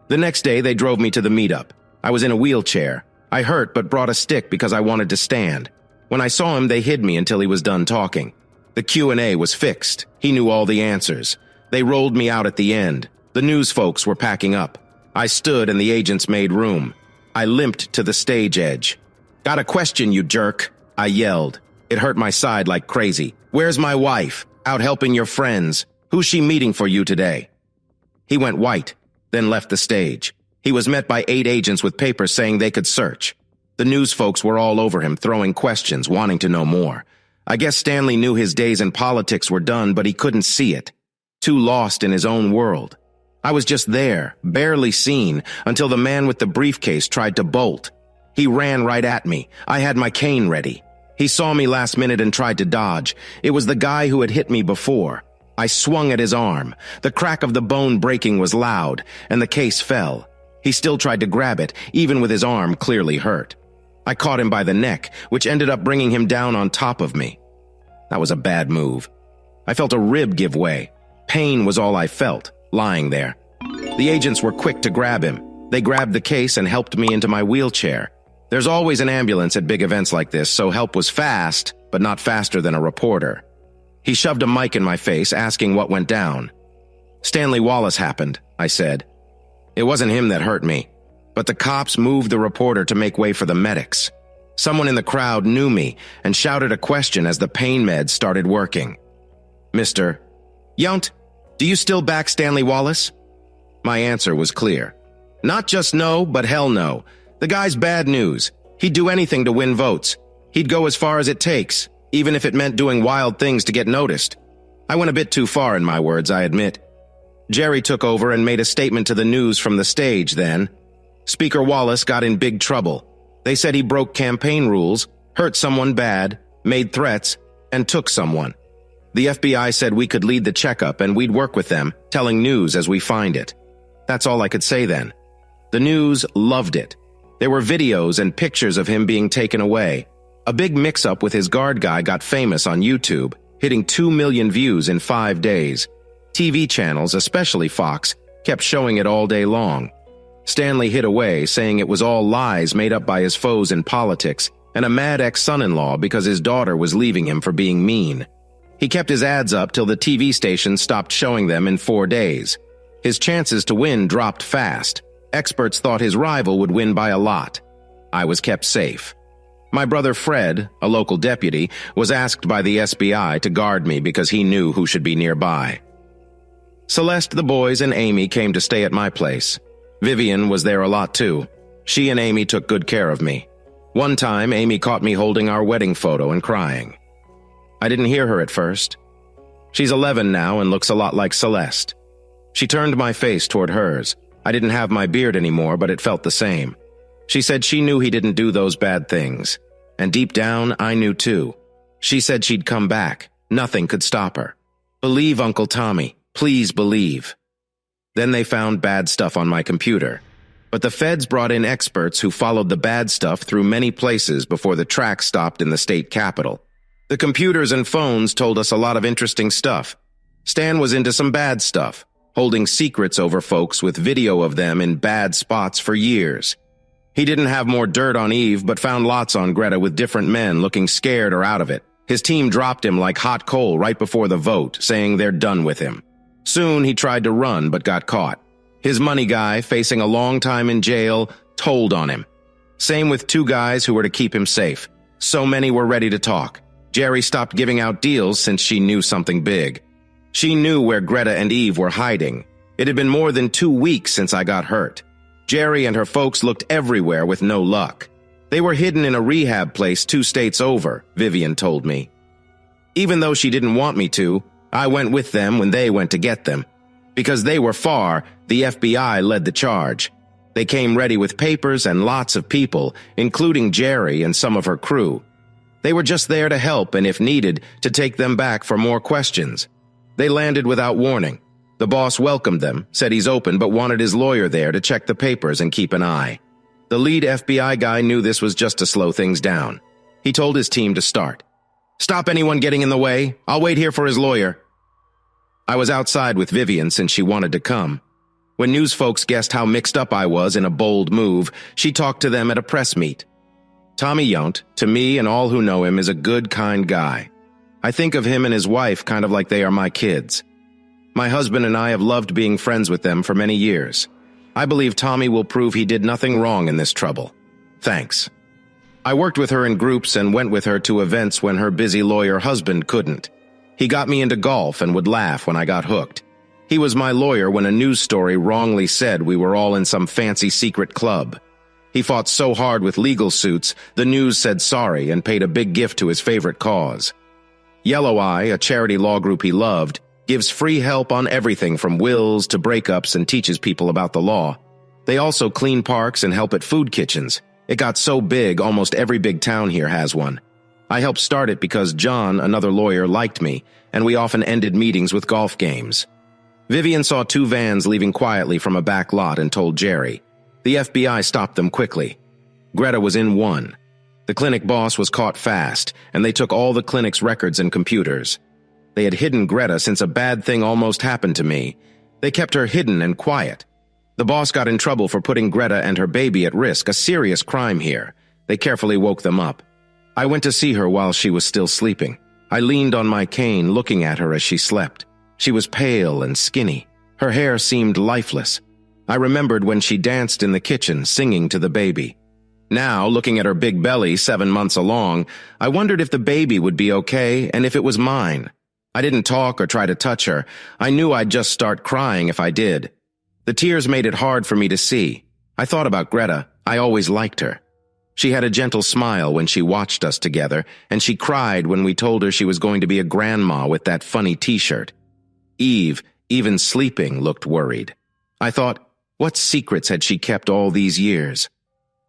The next day, they drove me to the meetup. I was in a wheelchair. I hurt but brought a stick because I wanted to stand. When I saw him, they hid me until he was done talking. The Q&A was fixed. He knew all the answers. They rolled me out at the end. The news folks were packing up. I stood and the agents made room. I limped to the stage edge. "Got a question, you jerk," I yelled. It hurt my side like crazy. "Where's my wife? Out helping your friends. Who's she meeting for you today?" He went white, then left the stage. He was met by 8 agents with papers saying they could search. The news folks were all over him, throwing questions, wanting to know more. I guess Stanley knew his days in politics were done, but he couldn't see it. Too lost in his own world. I was just there, barely seen, until the man with the briefcase tried to bolt. He ran right at me. I had my cane ready. He saw me last minute and tried to dodge. It was the guy who had hit me before. I swung at his arm. The crack of the bone breaking was loud, and the case fell. He still tried to grab it, even with his arm clearly hurt. I caught him by the neck, which ended up bringing him down on top of me. That was a bad move. I felt a rib give way. Pain was all I felt, lying there. The agents were quick to grab him. They grabbed the case and helped me into my wheelchair. There's always an ambulance at big events like this, so help was fast, but not faster than a reporter. He shoved a mic in my face, asking what went down. Stanley Wallace happened, I said. It wasn't him that hurt me, but the cops moved the reporter to make way for the medics. Someone in the crowd knew me and shouted a question as the pain meds started working. Mr. Yount, do you still back Stanley Wallace? My answer was clear. Not just no, but hell no. The guy's bad news. He'd do anything to win votes. He'd go as far as it takes, even if it meant doing wild things to get noticed. I went a bit too far in my words, I admit. Jerry took over and made a statement to the news from the stage then. Speaker Wallace got in big trouble. They said he broke campaign rules, hurt someone bad, made threats, and took someone. The FBI said we could lead the checkup and we'd work with them, telling news as we find it. That's all I could say then. The news loved it. There were videos and pictures of him being taken away. A big mix-up with his guard guy got famous on YouTube, hitting 2 million views in 5 days. TV channels, especially Fox, kept showing it all day long. Stanley hid away, saying it was all lies made up by his foes in politics and a mad ex-son-in-law because his daughter was leaving him for being mean. He kept his ads up till the TV station stopped showing them in 4 days. His chances to win dropped fast. Experts thought his rival would win by a lot. I was kept safe. My brother Fred, a local deputy, was asked by the SBI to guard me because he knew who should be nearby. Celeste, the boys, and Amy came to stay at my place. Vivian was there a lot too. She and Amy took good care of me. One time, Amy caught me holding our wedding photo and crying. I didn't hear her at first. She's 11 now and looks a lot like Celeste. She turned my face toward hers. I didn't have my beard anymore, but it felt the same. She said she knew he didn't do those bad things. And deep down, I knew too. She said she'd come back. Nothing could stop her. Believe Uncle Tommy. Please believe. Then they found bad stuff on my computer. But the feds brought in experts who followed the bad stuff through many places before the track stopped in the state capitol. The computers and phones told us a lot of interesting stuff. Stan was into some bad stuff, holding secrets over folks with video of them in bad spots for years. He didn't have more dirt on Eve, but found lots on Greta with different men looking scared or out of it. His team dropped him like hot coal right before the vote, saying they're done with him. Soon he tried to run, but got caught. His money guy, facing a long time in jail, told on him. Same with 2 guys who were to keep him safe. So many were ready to talk. Jerry stopped giving out deals since she knew something big. She knew where Greta and Eve were hiding. It had been more than 2 weeks since I got hurt. Jerry and her folks looked everywhere with no luck. They were hidden in a rehab place 2 states over, Vivian told me. Even though she didn't want me to, I went with them when they went to get them. Because they were far, the FBI led the charge. They came ready with papers and lots of people, including Jerry and some of her crew. They were just there to help and, if needed, to take them back for more questions. They landed without warning. The boss welcomed them, said he's open but wanted his lawyer there to check the papers and keep an eye. The lead FBI guy knew this was just to slow things down. He told his team to start. Stop anyone getting in the way. I'll wait here for his lawyer. I was outside with Vivian since she wanted to come. When news folks guessed how mixed up I was in a bold move, she talked to them at a press meet. Tommy Yount, to me and all who know him, is a good, kind guy. I think of him and his wife kind of like they are my kids. My husband and I have loved being friends with them for many years. I believe Tommy will prove he did nothing wrong in this trouble. Thanks. I worked with her in groups and went with her to events when her busy lawyer husband couldn't. He got me into golf and would laugh when I got hooked. He was my lawyer when a news story wrongly said we were all in some fancy secret club. He fought so hard with legal suits, the news said sorry and paid a big gift to his favorite cause. Yellow Eye, a charity law group he loved, gives free help on everything from wills to breakups and teaches people about the law. They also clean parks and help at food kitchens. It got so big, almost every big town here has one. I helped start it because John, another lawyer, liked me, and we often ended meetings with golf games. Vivian saw 2 vans leaving quietly from a back lot and told Jerry. The FBI stopped them quickly. Greta was in one. The clinic boss was caught fast, and they took all the clinic's records and computers. They had hidden Greta since a bad thing almost happened to me. They kept her hidden and quiet. The boss got in trouble for putting Greta and her baby at risk, a serious crime here. They carefully woke them up. I went to see her while she was still sleeping. I leaned on my cane, looking at her as she slept. She was pale and skinny. Her hair seemed lifeless. I remembered when she danced in the kitchen, singing to the baby. Now, looking at her big belly 7 months along, I wondered if the baby would be okay and if it was mine. I didn't talk or try to touch her. I knew I'd just start crying if I did. The tears made it hard for me to see. I thought about Greta. I always liked her. She had a gentle smile when she watched us together, and she cried when we told her she was going to be a grandma with that funny t-shirt. Eve, even sleeping, looked worried. I thought, what secrets had she kept all these years?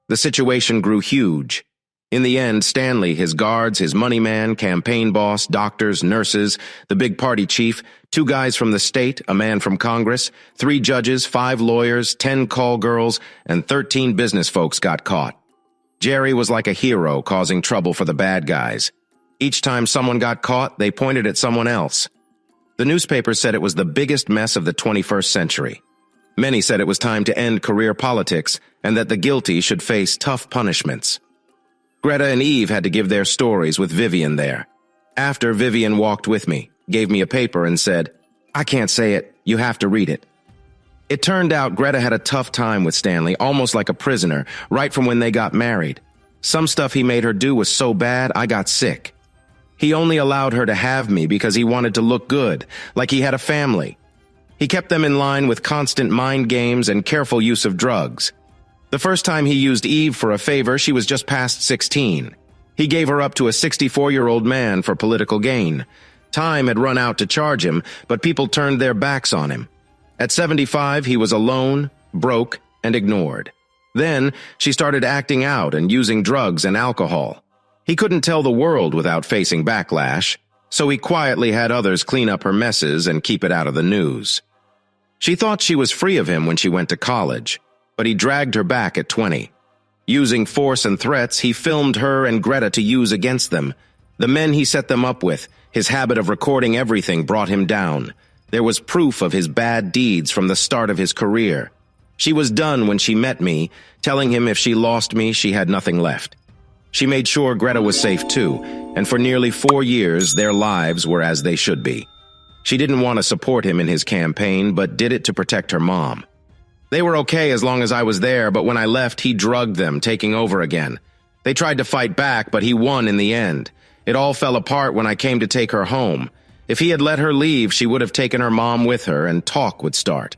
The situation grew huge. In the end, Stanley, his guards, his money man, campaign boss, doctors, nurses, the big party chief, 2 guys from the state, a man from Congress, 3 judges, 5 lawyers, 10 call girls, and 13 business folks got caught. Jerry was like a hero causing trouble for the bad guys. Each time someone got caught, they pointed at someone else. The newspapers said it was the biggest mess of the 21st century. Many said it was time to end career politics and that the guilty should face tough punishments. Greta and Eve had to give their stories with Vivian there. After, Vivian walked with me, gave me a paper and said, "I can't say it, you have to read it." It turned out Greta had a tough time with Stanley, almost like a prisoner, right from when they got married. Some stuff he made her do was so bad, I got sick. He only allowed her to have me because he wanted to look good, like he had a family. He kept them in line with constant mind games and careful use of drugs. The first time he used Eve for a favor, she was just past 16. He gave her up to a 64-year-old man for political gain. Time had run out to charge him, but people turned their backs on him. At 75, he was alone, broke, and ignored. Then, she started acting out and using drugs and alcohol. He couldn't tell the world without facing backlash, so he quietly had others clean up her messes and keep it out of the news. She thought she was free of him when she went to college, but he dragged her back at 20. Using force and threats, he filmed her and Greta to use against them. The men he set them up with, his habit of recording everything brought him down. There was proof of his bad deeds from the start of his career. She was done when she met me, telling him if she lost me, she had nothing left. She made sure Greta was safe too, and for nearly 4 years, their lives were as they should be. She didn't want to support him in his campaign, but did it to protect her mom. They were okay as long as I was there, but when I left, he drugged them, taking over again. They tried to fight back, but he won in the end. It all fell apart when I came to take her home. If he had let her leave, she would have taken her mom with her, and talk would start.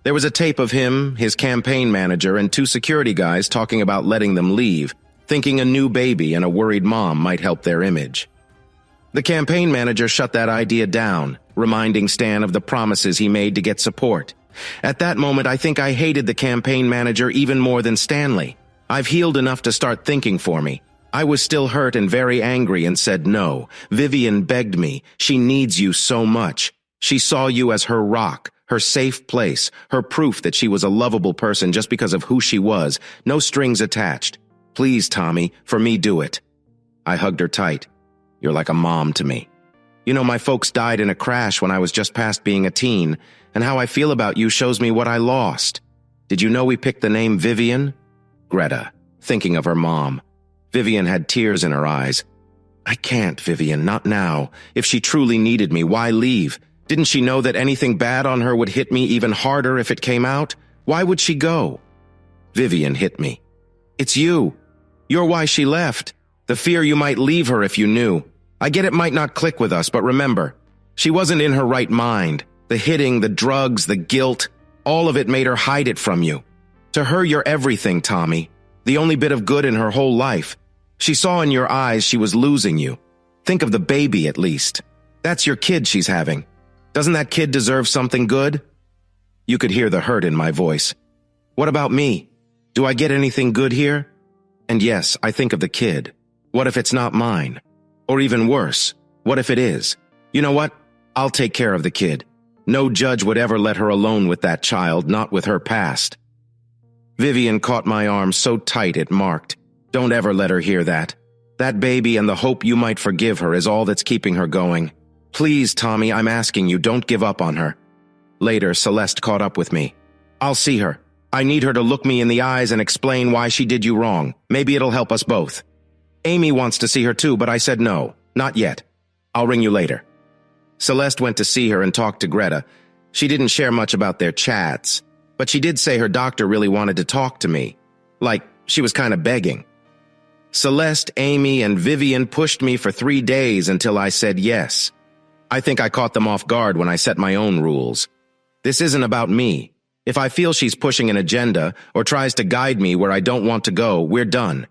There was a tape of him, his campaign manager, and 2 security guys talking about letting them leave, thinking a new baby and a worried mom might help their image. The campaign manager shut that idea down, reminding Stan of the promises he made to get support. At that moment, I think I hated the campaign manager even more than Stanley. I've healed enough to start thinking for me. I was still hurt and very angry and said no. Vivian begged me. She needs you so much. She saw you as her rock, her safe place, her proof that she was a lovable person just because of who she was, no strings attached. Please, Tommy, for me, do it. I hugged her tight. You're like a mom to me. You know, my folks died in a crash when I was just past being a teen, and how I feel about you shows me what I lost. Did you know we picked the name Vivian? Greta, thinking of her mom. Vivian had tears in her eyes. I can't, Vivian, not now. If she truly needed me, why leave? Didn't she know that anything bad on her would hit me even harder if it came out? Why would she go? Vivian hit me. It's you. You're why she left. The fear you might leave her if you knew. I get it might not click with us, but remember, she wasn't in her right mind. The hitting, the drugs, the guilt, all of it made her hide it from you. To her, you're everything, Tommy. The only bit of good in her whole life. She saw in your eyes she was losing you. Think of the baby, at least. That's your kid she's having. Doesn't that kid deserve something good? You could hear the hurt in my voice. What about me? Do I get anything good here? And yes, I think of the kid. What if it's not mine? Or even worse, what if it is? You know what? I'll take care of the kid. No judge would ever let her alone with that child, not with her past. Vivian caught my arm so tight it marked. Don't ever let her hear that. That baby and the hope you might forgive her is all that's keeping her going. Please, Tommy, I'm asking you, don't give up on her. Later, Celeste caught up with me. I'll see her. I need her to look me in the eyes and explain why she did you wrong. Maybe it'll help us both. Amy wants to see her too, but I said no, not yet. I'll ring you later. Celeste went to see her and talked to Greta. She didn't share much about their chats, but she did say her doctor really wanted to talk to me. Like, she was kind of begging. Celeste, Amy, and Vivian pushed me for 3 days until I said yes. I think I caught them off guard when I set my own rules. This isn't about me. If I feel she's pushing an agenda or tries to guide me where I don't want to go, we're done.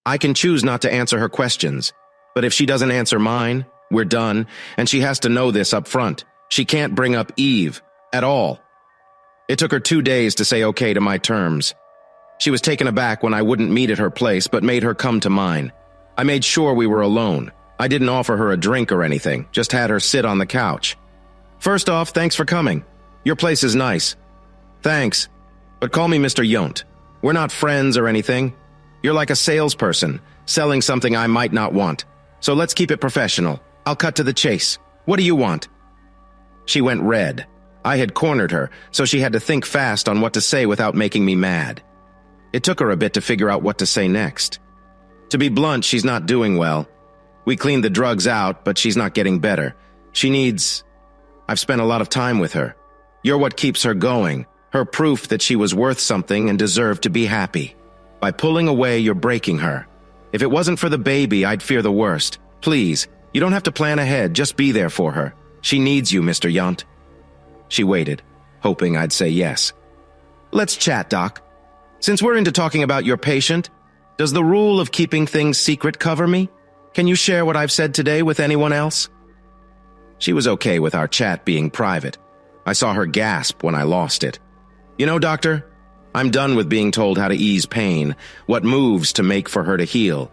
I can choose not to answer her questions, but if she doesn't answer mine, we're done, and she has to know this up front. She can't bring up Eve at all. It took her 2 days to say okay to my terms. She was taken aback when I wouldn't meet at her place, but made her come to mine. I made sure we were alone. I didn't offer her a drink or anything, just had her sit on the couch. First off, thanks for coming. Your place is nice. Thanks, but call me Mr. Yont. We're not friends or anything. You're like a salesperson, selling something I might not want. So let's keep it professional. I'll cut to the chase. What do you want? She went red. I had cornered her, so she had to think fast on what to say without making me mad. It took her a bit to figure out what to say next. To be blunt, she's not doing well. We cleaned the drugs out, but she's not getting better. She needs... I've spent a lot of time with her. You're what keeps her going, her proof that she was worth something and deserved to be happy. By pulling away, you're breaking her. If it wasn't for the baby, I'd fear the worst. Please, you don't have to plan ahead, just be there for her. She needs you, Mr. Yont. She waited, hoping I'd say yes. Let's chat, Doc. Since we're into talking about your patient, does the rule of keeping things secret cover me? Can you share what I've said today with anyone else? She was okay with our chat being private. I saw her gasp when I lost it. You know, doctor, I'm done with being told how to ease pain, what moves to make for her to heal.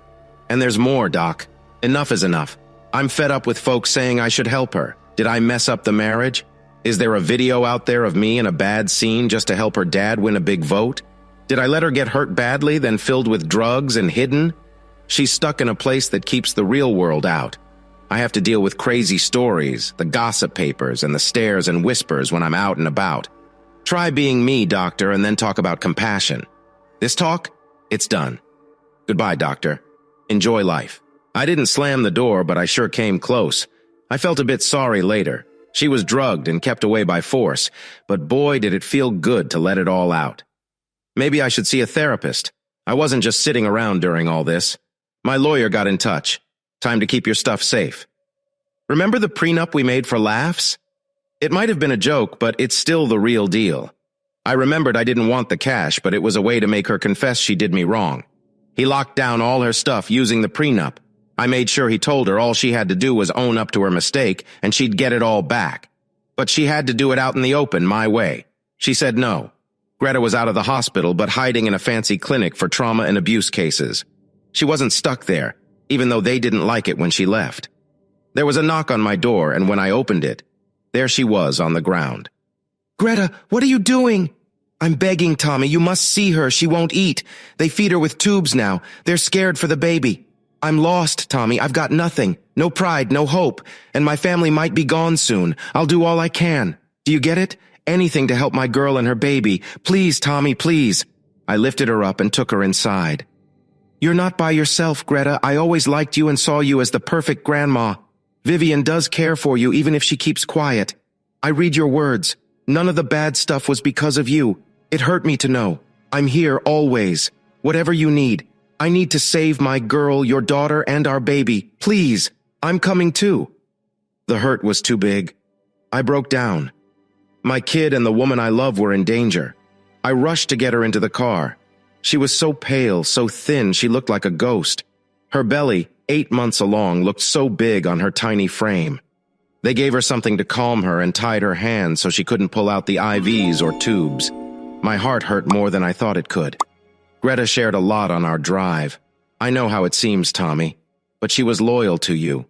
And there's more, Doc. Enough is enough. I'm fed up with folks saying I should help her. Did I mess up the marriage? Is there a video out there of me in a bad scene just to help her dad win a big vote? Did I let her get hurt badly, then filled with drugs and hidden? She's stuck in a place that keeps the real world out. I have to deal with crazy stories, the gossip papers, and the stares and whispers when I'm out and about. Try being me, doctor, and then talk about compassion. This talk? It's done. Goodbye, doctor. Enjoy life. I didn't slam the door, but I sure came close. I felt a bit sorry later. She was drugged and kept away by force, but boy, did it feel good to let it all out. Maybe I should see a therapist. I wasn't just sitting around during all this. My lawyer got in touch. Time to keep your stuff safe. Remember the prenup we made for laughs? It might have been a joke, but it's still the real deal. I remembered I didn't want the cash, but it was a way to make her confess she did me wrong. He locked down all her stuff using the prenup. I made sure he told her all she had to do was own up to her mistake, and she'd get it all back. But she had to do it out in the open, my way. She said no. Greta was out of the hospital, but hiding in a fancy clinic for trauma and abuse cases. She wasn't stuck there, even though they didn't like it when she left. There was a knock on my door, and when I opened it, there she was on the ground. Greta, what are you doing? I'm begging, Tommy. You must see her. She won't eat. They feed her with tubes now. They're scared for the baby. I'm lost, Tommy. I've got nothing. No pride, no hope. And my family might be gone soon. I'll do all I can. Do you get it? Anything to help my girl and her baby. Please, Tommy, please. I lifted her up and took her inside. You're not by yourself, Greta. I always liked you and saw you as the perfect grandma. Vivian does care for you, even if she keeps quiet. I read your words. None of the bad stuff was because of you. It hurt me to know. I'm here always. Whatever you need. I need to save my girl, your daughter, and our baby. Please. I'm coming too. The hurt was too big. I broke down. My kid and the woman I love were in danger. I rushed to get her into the car. She was so pale, so thin, she looked like a ghost. Her belly, 8 months along, looked so big on her tiny frame. They gave her something to calm her and tied her hands so she couldn't pull out the IVs or tubes. My heart hurt more than I thought it could. Greta shared a lot on our drive. I know how it seems, Tommy, but she was loyal to you.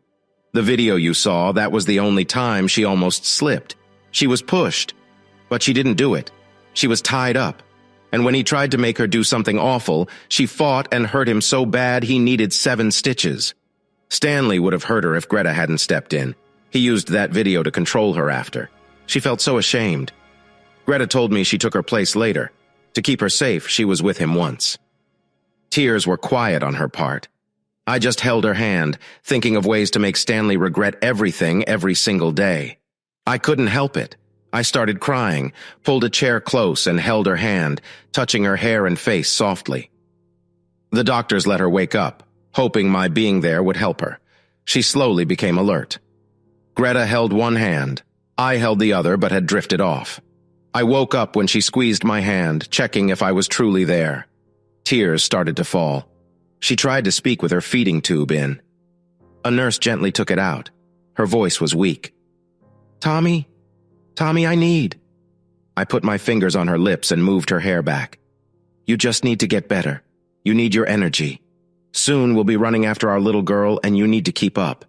The video you saw, that was the only time she almost slipped. She was pushed, but she didn't do it. She was tied up. And when he tried to make her do something awful, she fought and hurt him so bad he needed 7 stitches. Stanley would have hurt her if Greta hadn't stepped in. He used that video to control her after. She felt so ashamed. Greta told me she took her place later. To keep her safe, she was with him once. Tears were quiet on her part. I just held her hand, thinking of ways to make Stanley regret everything every single day. I couldn't help it. I started crying, pulled a chair close and held her hand, touching her hair and face softly. The doctors let her wake up, hoping my being there would help her. She slowly became alert. Greta held one hand. I held the other but had drifted off. I woke up when she squeezed my hand, checking if I was truly there. Tears started to fall. She tried to speak with her feeding tube in. A nurse gently took it out. Her voice was weak. Tommy, I need. I put my fingers on her lips and moved her hair back. You just need to get better. You need your energy. Soon we'll be running after our little girl and you need to keep up.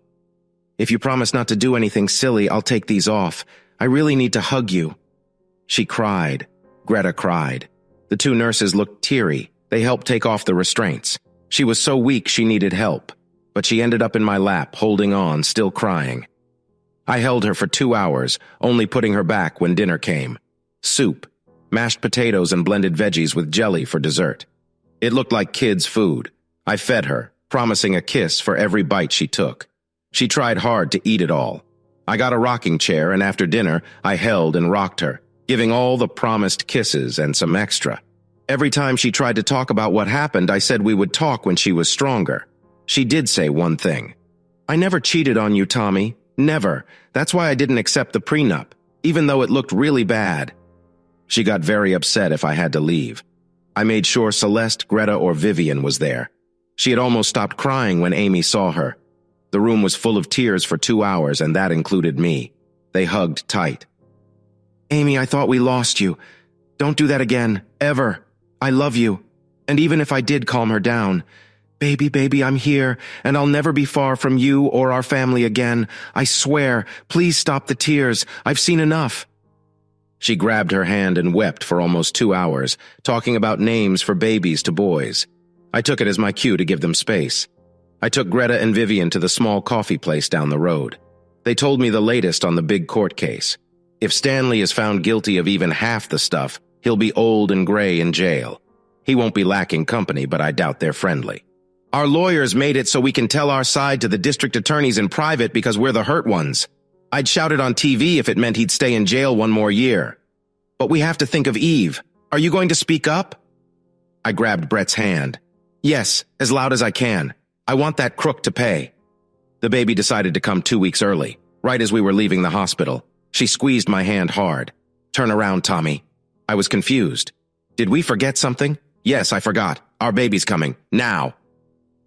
If you promise not to do anything silly, I'll take these off. I really need to hug you. She cried. Greta cried. The two nurses looked teary. They helped take off the restraints. She was so weak she needed help, but she ended up in my lap, holding on, still crying. I held her for 2 hours, only putting her back when dinner came. Soup, mashed potatoes and blended veggies with jelly for dessert. It looked like kids' food. I fed her, promising a kiss for every bite she took. She tried hard to eat it all. I got a rocking chair, and after dinner, I held and rocked her, giving all the promised kisses and some extra. Every time she tried to talk about what happened, I said we would talk when she was stronger. She did say one thing. I never cheated on you, Tommy. Never. That's why I didn't accept the prenup, even though it looked really bad. She got very upset if I had to leave. I made sure Celeste, Greta, or Vivian was there. She had almost stopped crying when Amy saw her. The room was full of tears for 2 hours, and that included me. They hugged tight. Amy, I thought we lost you. Don't do that again, ever. I love you. And even if I did calm her down, baby, I'm here, and I'll never be far from you or our family again. I swear, please stop the tears. I've seen enough. She grabbed her hand and wept for almost 2 hours, talking about names for babies to boys. I took it as my cue to give them space. I took Greta and Vivian to the small coffee place down the road. They told me the latest on the big court case. If Stanley is found guilty of even half the stuff, he'll be old and gray in jail. He won't be lacking company, but I doubt they're friendly. Our lawyers made it so we can tell our side to the district attorneys in private because we're the hurt ones. I'd shout it on TV if it meant he'd stay in jail 1 more year. But we have to think of Eve. Are you going to speak up? I grabbed Brett's hand. Yes, as loud as I can. I want that crook to pay. The baby decided to come 2 weeks early, right as we were leaving the hospital. She squeezed my hand hard. Turn around, Tommy. I was confused. Did we forget something? Yes, I forgot. Our baby's coming. Now.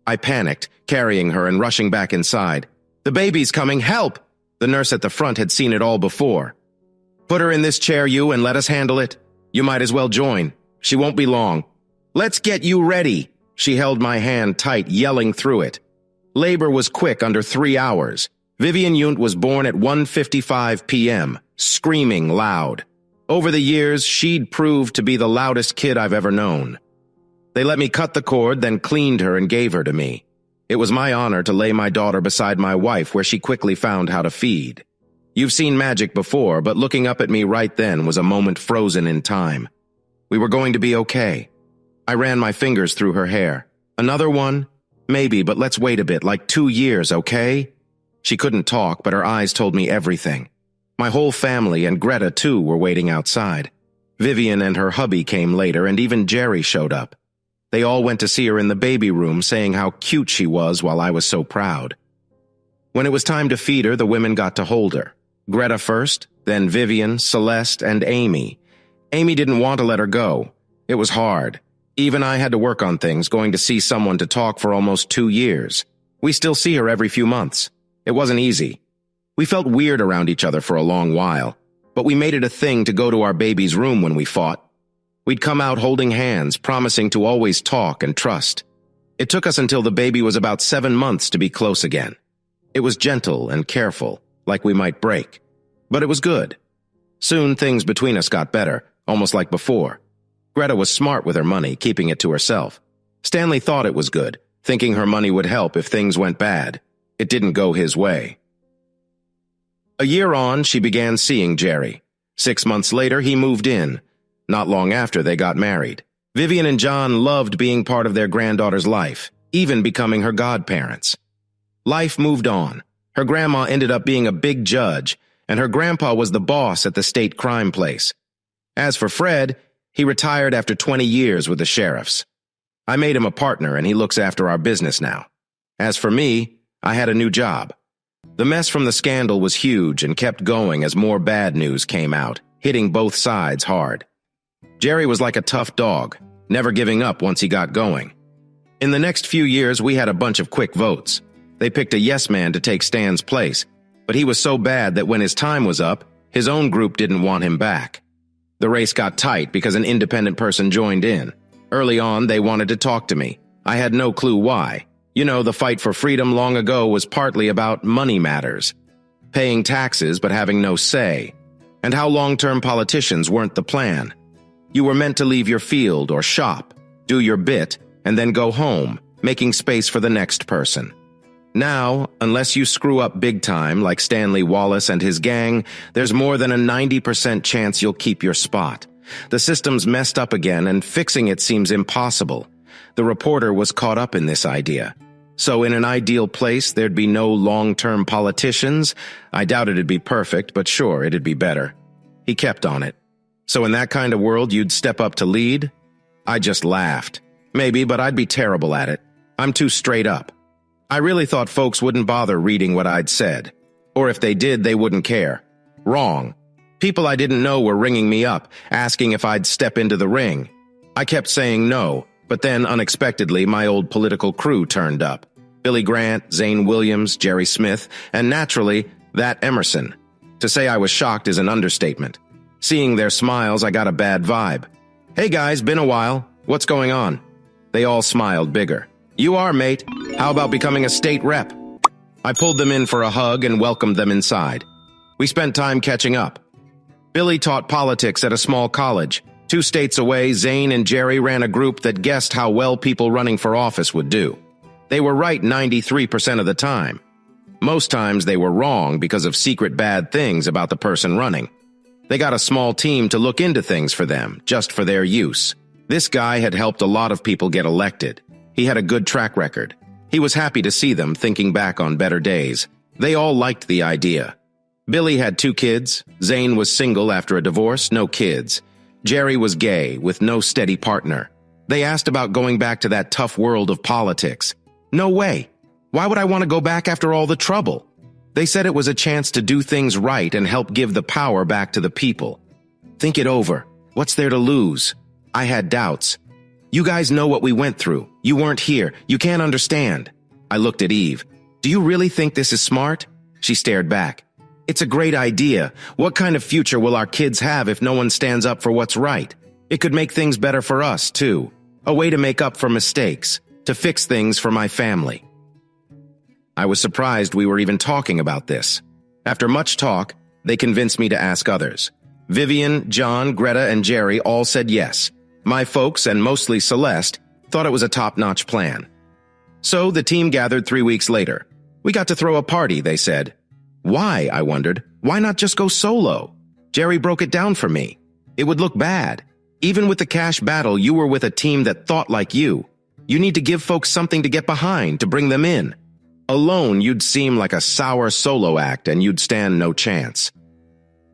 I panicked, carrying her and rushing back inside. The baby's coming. Help! The nurse at the front had seen it all before. Put her in this chair, you, and let us handle it. You might as well join. She won't be long. Let's get you ready. She held my hand tight, yelling through it. Labor was quick, under 3 hours. Vivian Yunt was born at 1:55 p.m., screaming loud. Over the years, she'd proved to be the loudest kid I've ever known. They let me cut the cord, then cleaned her and gave her to me. It was my honor to lay my daughter beside my wife, where she quickly found how to feed. You've seen magic before, but looking up at me right then was a moment frozen in time. We were going to be okay. I ran my fingers through her hair. Another one? Maybe, but let's wait a bit, like 2 years, okay? She couldn't talk, but her eyes told me everything. My whole family and Greta, too, were waiting outside. Vivian and her hubby came later, and even Jerry showed up. They all went to see her in the baby room, saying how cute she was while I was so proud. When it was time to feed her, the women got to hold her. Greta first, then Vivian, Celeste, and Amy. Amy didn't want to let her go. It was hard. Even I had to work on things, going to see someone to talk for almost 2 years. We still see her every few months. It wasn't easy. We felt weird around each other for a long while, but we made it a thing to go to our baby's room when we fought. We'd come out holding hands, promising to always talk and trust. It took us until the baby was about 7 months to be close again. It was gentle and careful, like we might break. But it was good. Soon things between us got better, almost like before. Greta was smart with her money, keeping it to herself. Stanley thought it was good, thinking her money would help if things went bad. It didn't go his way. A year on, she began seeing Jerry. 6 months later, he moved in. Not long after, they got married. Vivian and John loved being part of their granddaughter's life, even becoming her godparents. Life moved on. Her grandma ended up being a big judge, and her grandpa was the boss at the state crime place. As for Fred, he retired after 20 years with the sheriffs. I made him a partner, and he looks after our business now. As for me, I had a new job. The mess from the scandal was huge and kept going as more bad news came out, hitting both sides hard. Jerry was like a tough dog, never giving up once he got going. In the next few years, we had a bunch of quick votes. They picked a yes man to take Stan's place, but he was so bad that when his time was up, his own group didn't want him back. The race got tight because an independent person joined in. Early on, they wanted to talk to me. I had no clue why. You know, the fight for freedom long ago was partly about money matters, paying taxes but having no say, and how long-term politicians weren't the plan. You were meant to leave your field or shop, do your bit, and then go home, making space for the next person. Now, unless you screw up big time like Stanley Wallace and his gang, there's more than a 90% chance you'll keep your spot. The system's messed up again, and fixing it seems impossible. The reporter was caught up in this idea. So in an ideal place, there'd be no long-term politicians. I doubt it'd be perfect, but sure, it'd be better. He kept on it. So in that kind of world, you'd step up to lead? I just laughed. Maybe, but I'd be terrible at it. I'm too straight up. I really thought folks wouldn't bother reading what I'd said. Or if they did, they wouldn't care. Wrong. People I didn't know were ringing me up, asking if I'd step into the ring. I kept saying no. But then, unexpectedly, my old political crew turned up. Billy Grant, Zane Williams, Jerry Smith, and naturally, that Emerson. To say I was shocked is an understatement. Seeing their smiles, I got a bad vibe. Hey guys, been a while. What's going on? They all smiled bigger. You are, mate. How about becoming a state rep? I pulled them in for a hug and welcomed them inside. We spent time catching up. Billy taught politics at a small college. 2 states away, Zane and Jerry ran a group that guessed how well people running for office would do. They were right 93% of the time. Most times they were wrong because of secret bad things about the person running. They got a small team to look into things for them, just for their use. This guy had helped a lot of people get elected. He had a good track record. He was happy to see them, thinking back on better days. They all liked the idea. Billy had 2 kids. Zane was single after a divorce, no kids. Jerry was gay, with no steady partner. They asked about going back to that tough world of politics. No way. Why would I want to go back after all the trouble? They said it was a chance to do things right and help give the power back to the people. Think it over. What's there to lose? I had doubts. You guys know what we went through. You weren't here. You can't understand. I looked at Eve. Do you really think this is smart? She stared back. It's a great idea. What kind of future will our kids have if no one stands up for what's right? It could make things better for us, too. A way to make up for mistakes, to fix things for my family. I was surprised we were even talking about this. After much talk, they convinced me to ask others. Vivian, John, Greta, and Jerry all said yes. My folks, and mostly Celeste, thought it was a top-notch plan. So the team gathered 3 weeks later. We got to throw a party, they said. Why, I wondered. Why not just go solo? Jerry broke it down for me. It would look bad. Even with the cash battle, you were with a team that thought like you. You need to give folks something to get behind, to bring them in. Alone, you'd seem like a sour solo act and you'd stand no chance.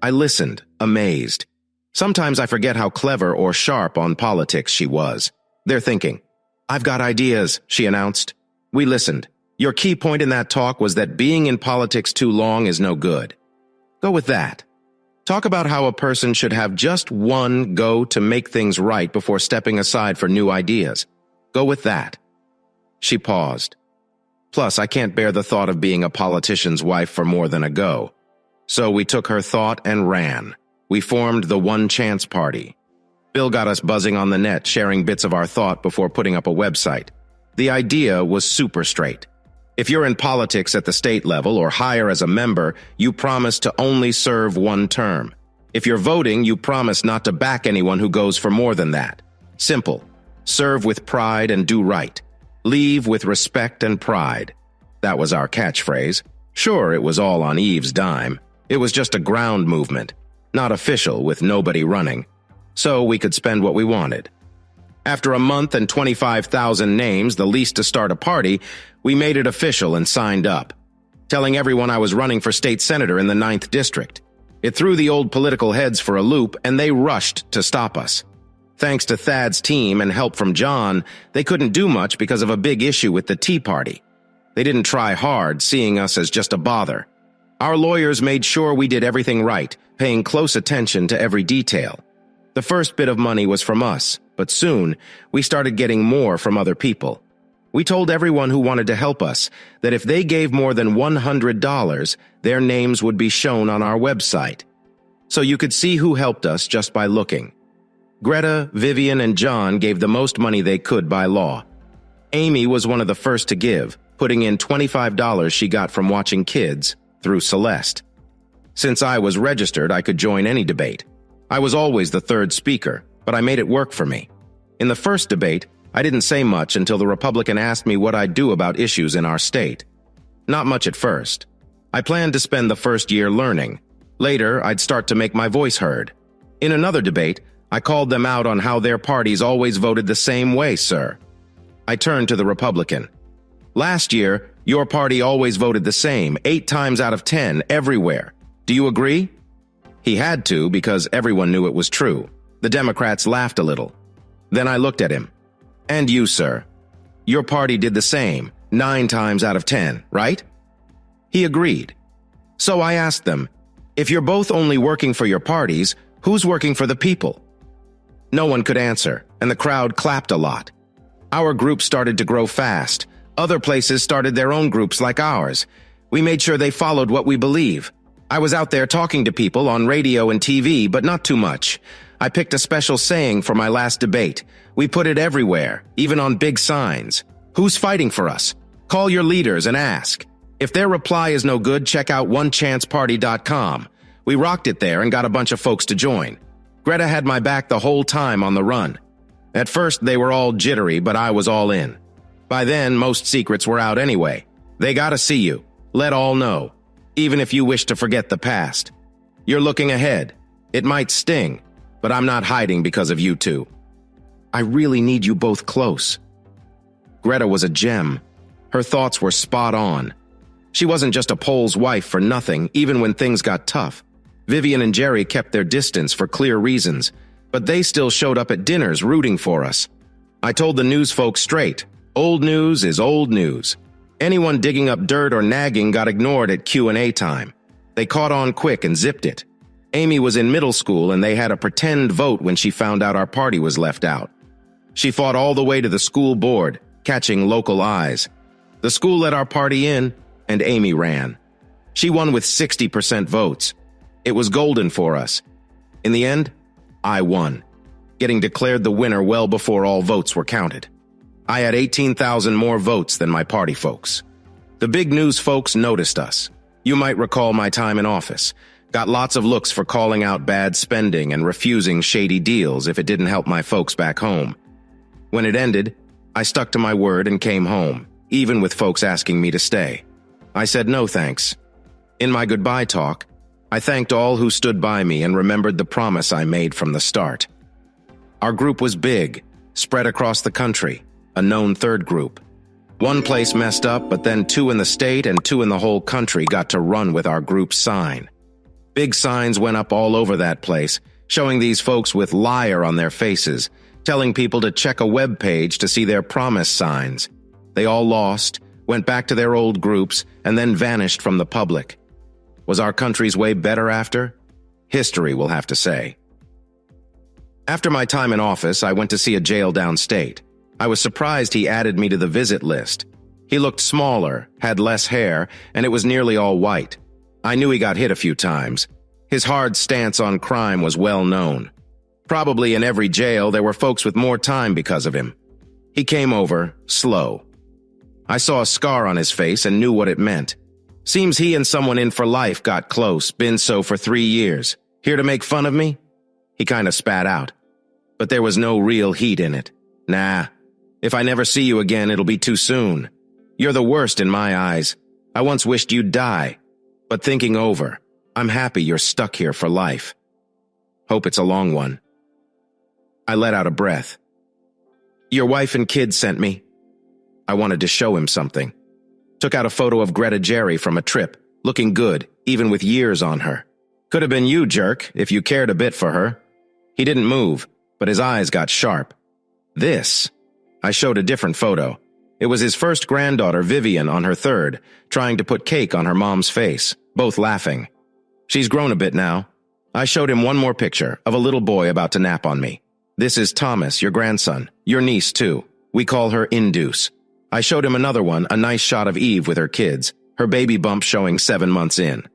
I listened, amazed. Sometimes I forget how clever or sharp on politics she was. They're thinking. I've got ideas, she announced. We listened. Your key point in that talk was that being in politics too long is no good. Go with that. Talk about how a person should have just one go to make things right before stepping aside for new ideas. Go with that. She paused. Plus, I can't bear the thought of being a politician's wife for more than a go. So we took her thought and ran. We formed the One Chance Party. Bill got us buzzing on the net, sharing bits of our thought before putting up a website. The idea was super straight. If you're in politics at the state level or higher as a member, you promise to only serve 1 term. If you're voting, you promise not to back anyone who goes for more than that. Simple. Serve with pride and do right. Leave with respect and pride. That was our catchphrase. Sure, it was all on Eve's dime. It was just a ground movement, not official with nobody running. So we could spend what we wanted. After a month and 25,000 names, the least to start a party, we made it official and signed up. telling everyone I was running for state senator in the 9th District. It threw the old political heads for a loop, and they rushed to stop us. Thanks to Thad's team and help from John, they couldn't do much because of a big issue with the Tea Party. They didn't try hard, seeing us as just a bother. Our lawyers made sure we did everything right, paying close attention to every detail. The first bit of money was from us, but soon we started getting more from other people. We told everyone who wanted to help us that if they gave more than $100, their names would be shown on our website. So you could see who helped us just by looking. Greta, Vivian, and John gave the most money they could by law. Amy was one of the first to give, putting in $25 she got from watching kids through Celeste. Since I was registered, I could join any debate. I was always the third speaker, but I made it work for me. In the first debate, I didn't say much until the Republican asked me what I'd do about issues in our state. Not much at first. I planned to spend the first year learning. Later, I'd start to make my voice heard. In another debate, I called them out on how their parties always voted the same way, sir. I turned to the Republican. Last year, your party always voted the same, 8 times out of 10, everywhere. Do you agree? He had to because everyone knew it was true. The Democrats laughed a little. Then I looked at him. And you, sir. Your party did the same, 9 times out of 10, right? He agreed. So I asked them, if you're both only working for your parties, who's working for the people? No one could answer, and the crowd clapped a lot. Our group started to grow fast. Other places started their own groups like ours. We made sure they followed what we believe. I was out there talking to people on radio and TV, but not too much. I picked a special saying for my last debate. We put it everywhere, even on big signs. Who's fighting for us? Call your leaders and ask. If their reply is no good, check out onechanceparty.com. We rocked it there and got a bunch of folks to join. Greta had my back the whole time on the run. At first, they were all jittery, but I was all in. By then, most secrets were out anyway. They gotta see you. Let all know. Even if you wish to forget the past. You're looking ahead. It might sting, but I'm not hiding because of you two. I really need you both close. Greta was a gem. Her thoughts were spot on. She wasn't just a Pole's wife for nothing, even when things got tough. Vivian and Jerry kept their distance for clear reasons, but they still showed up at dinners rooting for us. I told the news folks straight, old news is old news. Anyone digging up dirt or nagging got ignored at Q&A time. They caught on quick and zipped it. Amy was in middle school and they had a pretend vote when she found out our party was left out. She fought all the way to the school board, catching local eyes. The school let our party in, and Amy ran. She won with 60% votes. It was golden for us. In the end, I won, getting declared the winner well before all votes were counted. I had 18,000 more votes than my party folks. The big news folks noticed us. You might recall my time in office. Got lots of looks for calling out bad spending and refusing shady deals if it didn't help my folks back home. When it ended, I stuck to my word and came home, even with folks asking me to stay. I said no thanks. In my goodbye talk, I thanked all who stood by me and remembered the promise I made from the start. Our group was big, spread across the country, a known third group. One place messed up, but then 2 in the state and 2 in the whole country got to run with our group's sign. Big signs went up all over that place, showing these folks with liar on their faces, telling people to check a web page to see their promise signs. They all lost, went back to their old groups, and then vanished from the public. Was our country's way better after? History will have to say. After my time in office, I went to see a jail downstate. I was surprised he added me to the visit list. He looked smaller, had less hair, and it was nearly all white. I knew he got hit a few times. His hard stance on crime was well known. Probably in every jail there were folks with more time because of him. He came over, slow. I saw a scar on his face and knew what it meant. Seems he and someone in for life got close, been so for 3 years. Here to make fun of me? He kinda spat out. But there was no real heat in it. Nah. If I never see you again, it'll be too soon. You're the worst in my eyes. I once wished you'd die. But thinking over, I'm happy you're stuck here for life. Hope it's a long one. I let out a breath. Your wife and kids sent me. I wanted to show him something. Took out a photo of Greta Jerry from a trip, looking good, even with years on her. Could have been you, jerk, if you cared a bit for her. He didn't move, but his eyes got sharp. This. I showed a different photo. It was his first granddaughter, Vivian, on her third, trying to put cake on her mom's face, both laughing. She's grown a bit now. I showed him one more picture of a little boy about to nap on me. This is Thomas, your grandson, your niece too. We call her Induce. I showed him another one, a nice shot of Eve with her kids, her baby bump showing 7 months in.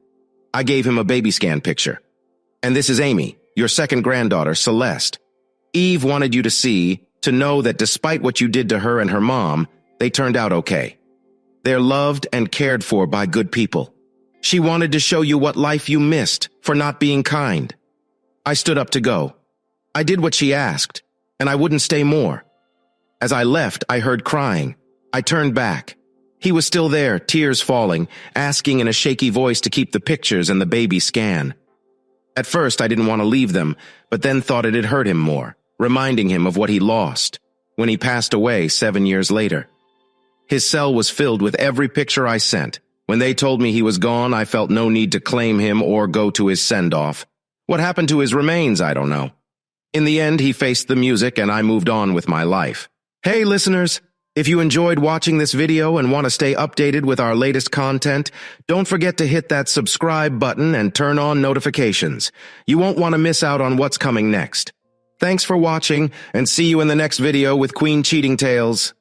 I gave him a baby scan picture. And this is Amy, your second granddaughter, Celeste. Eve wanted you to know that despite what you did to her and her mom, they turned out okay. They're loved and cared for by good people. She wanted to show you what life you missed for not being kind. I stood up to go. I did what she asked, and I wouldn't stay more. As I left, I heard crying. I turned back. He was still there, tears falling, asking in a shaky voice to keep the pictures and the baby scan. At first, I didn't want to leave them, but then thought it'd hurt him more, reminding him of what he lost when he passed away 7 years later. His cell was filled with every picture I sent. When they told me he was gone, I felt no need to claim him or go to his send-off. What happened to his remains, I don't know. In the end, he faced the music and I moved on with my life. Hey, listeners! If you enjoyed watching this video and want to stay updated with our latest content, don't forget to hit that subscribe button and turn on notifications. You won't want to miss out on what's coming next. Thanks for watching, and see you in the next video with Queen Cheating Tales.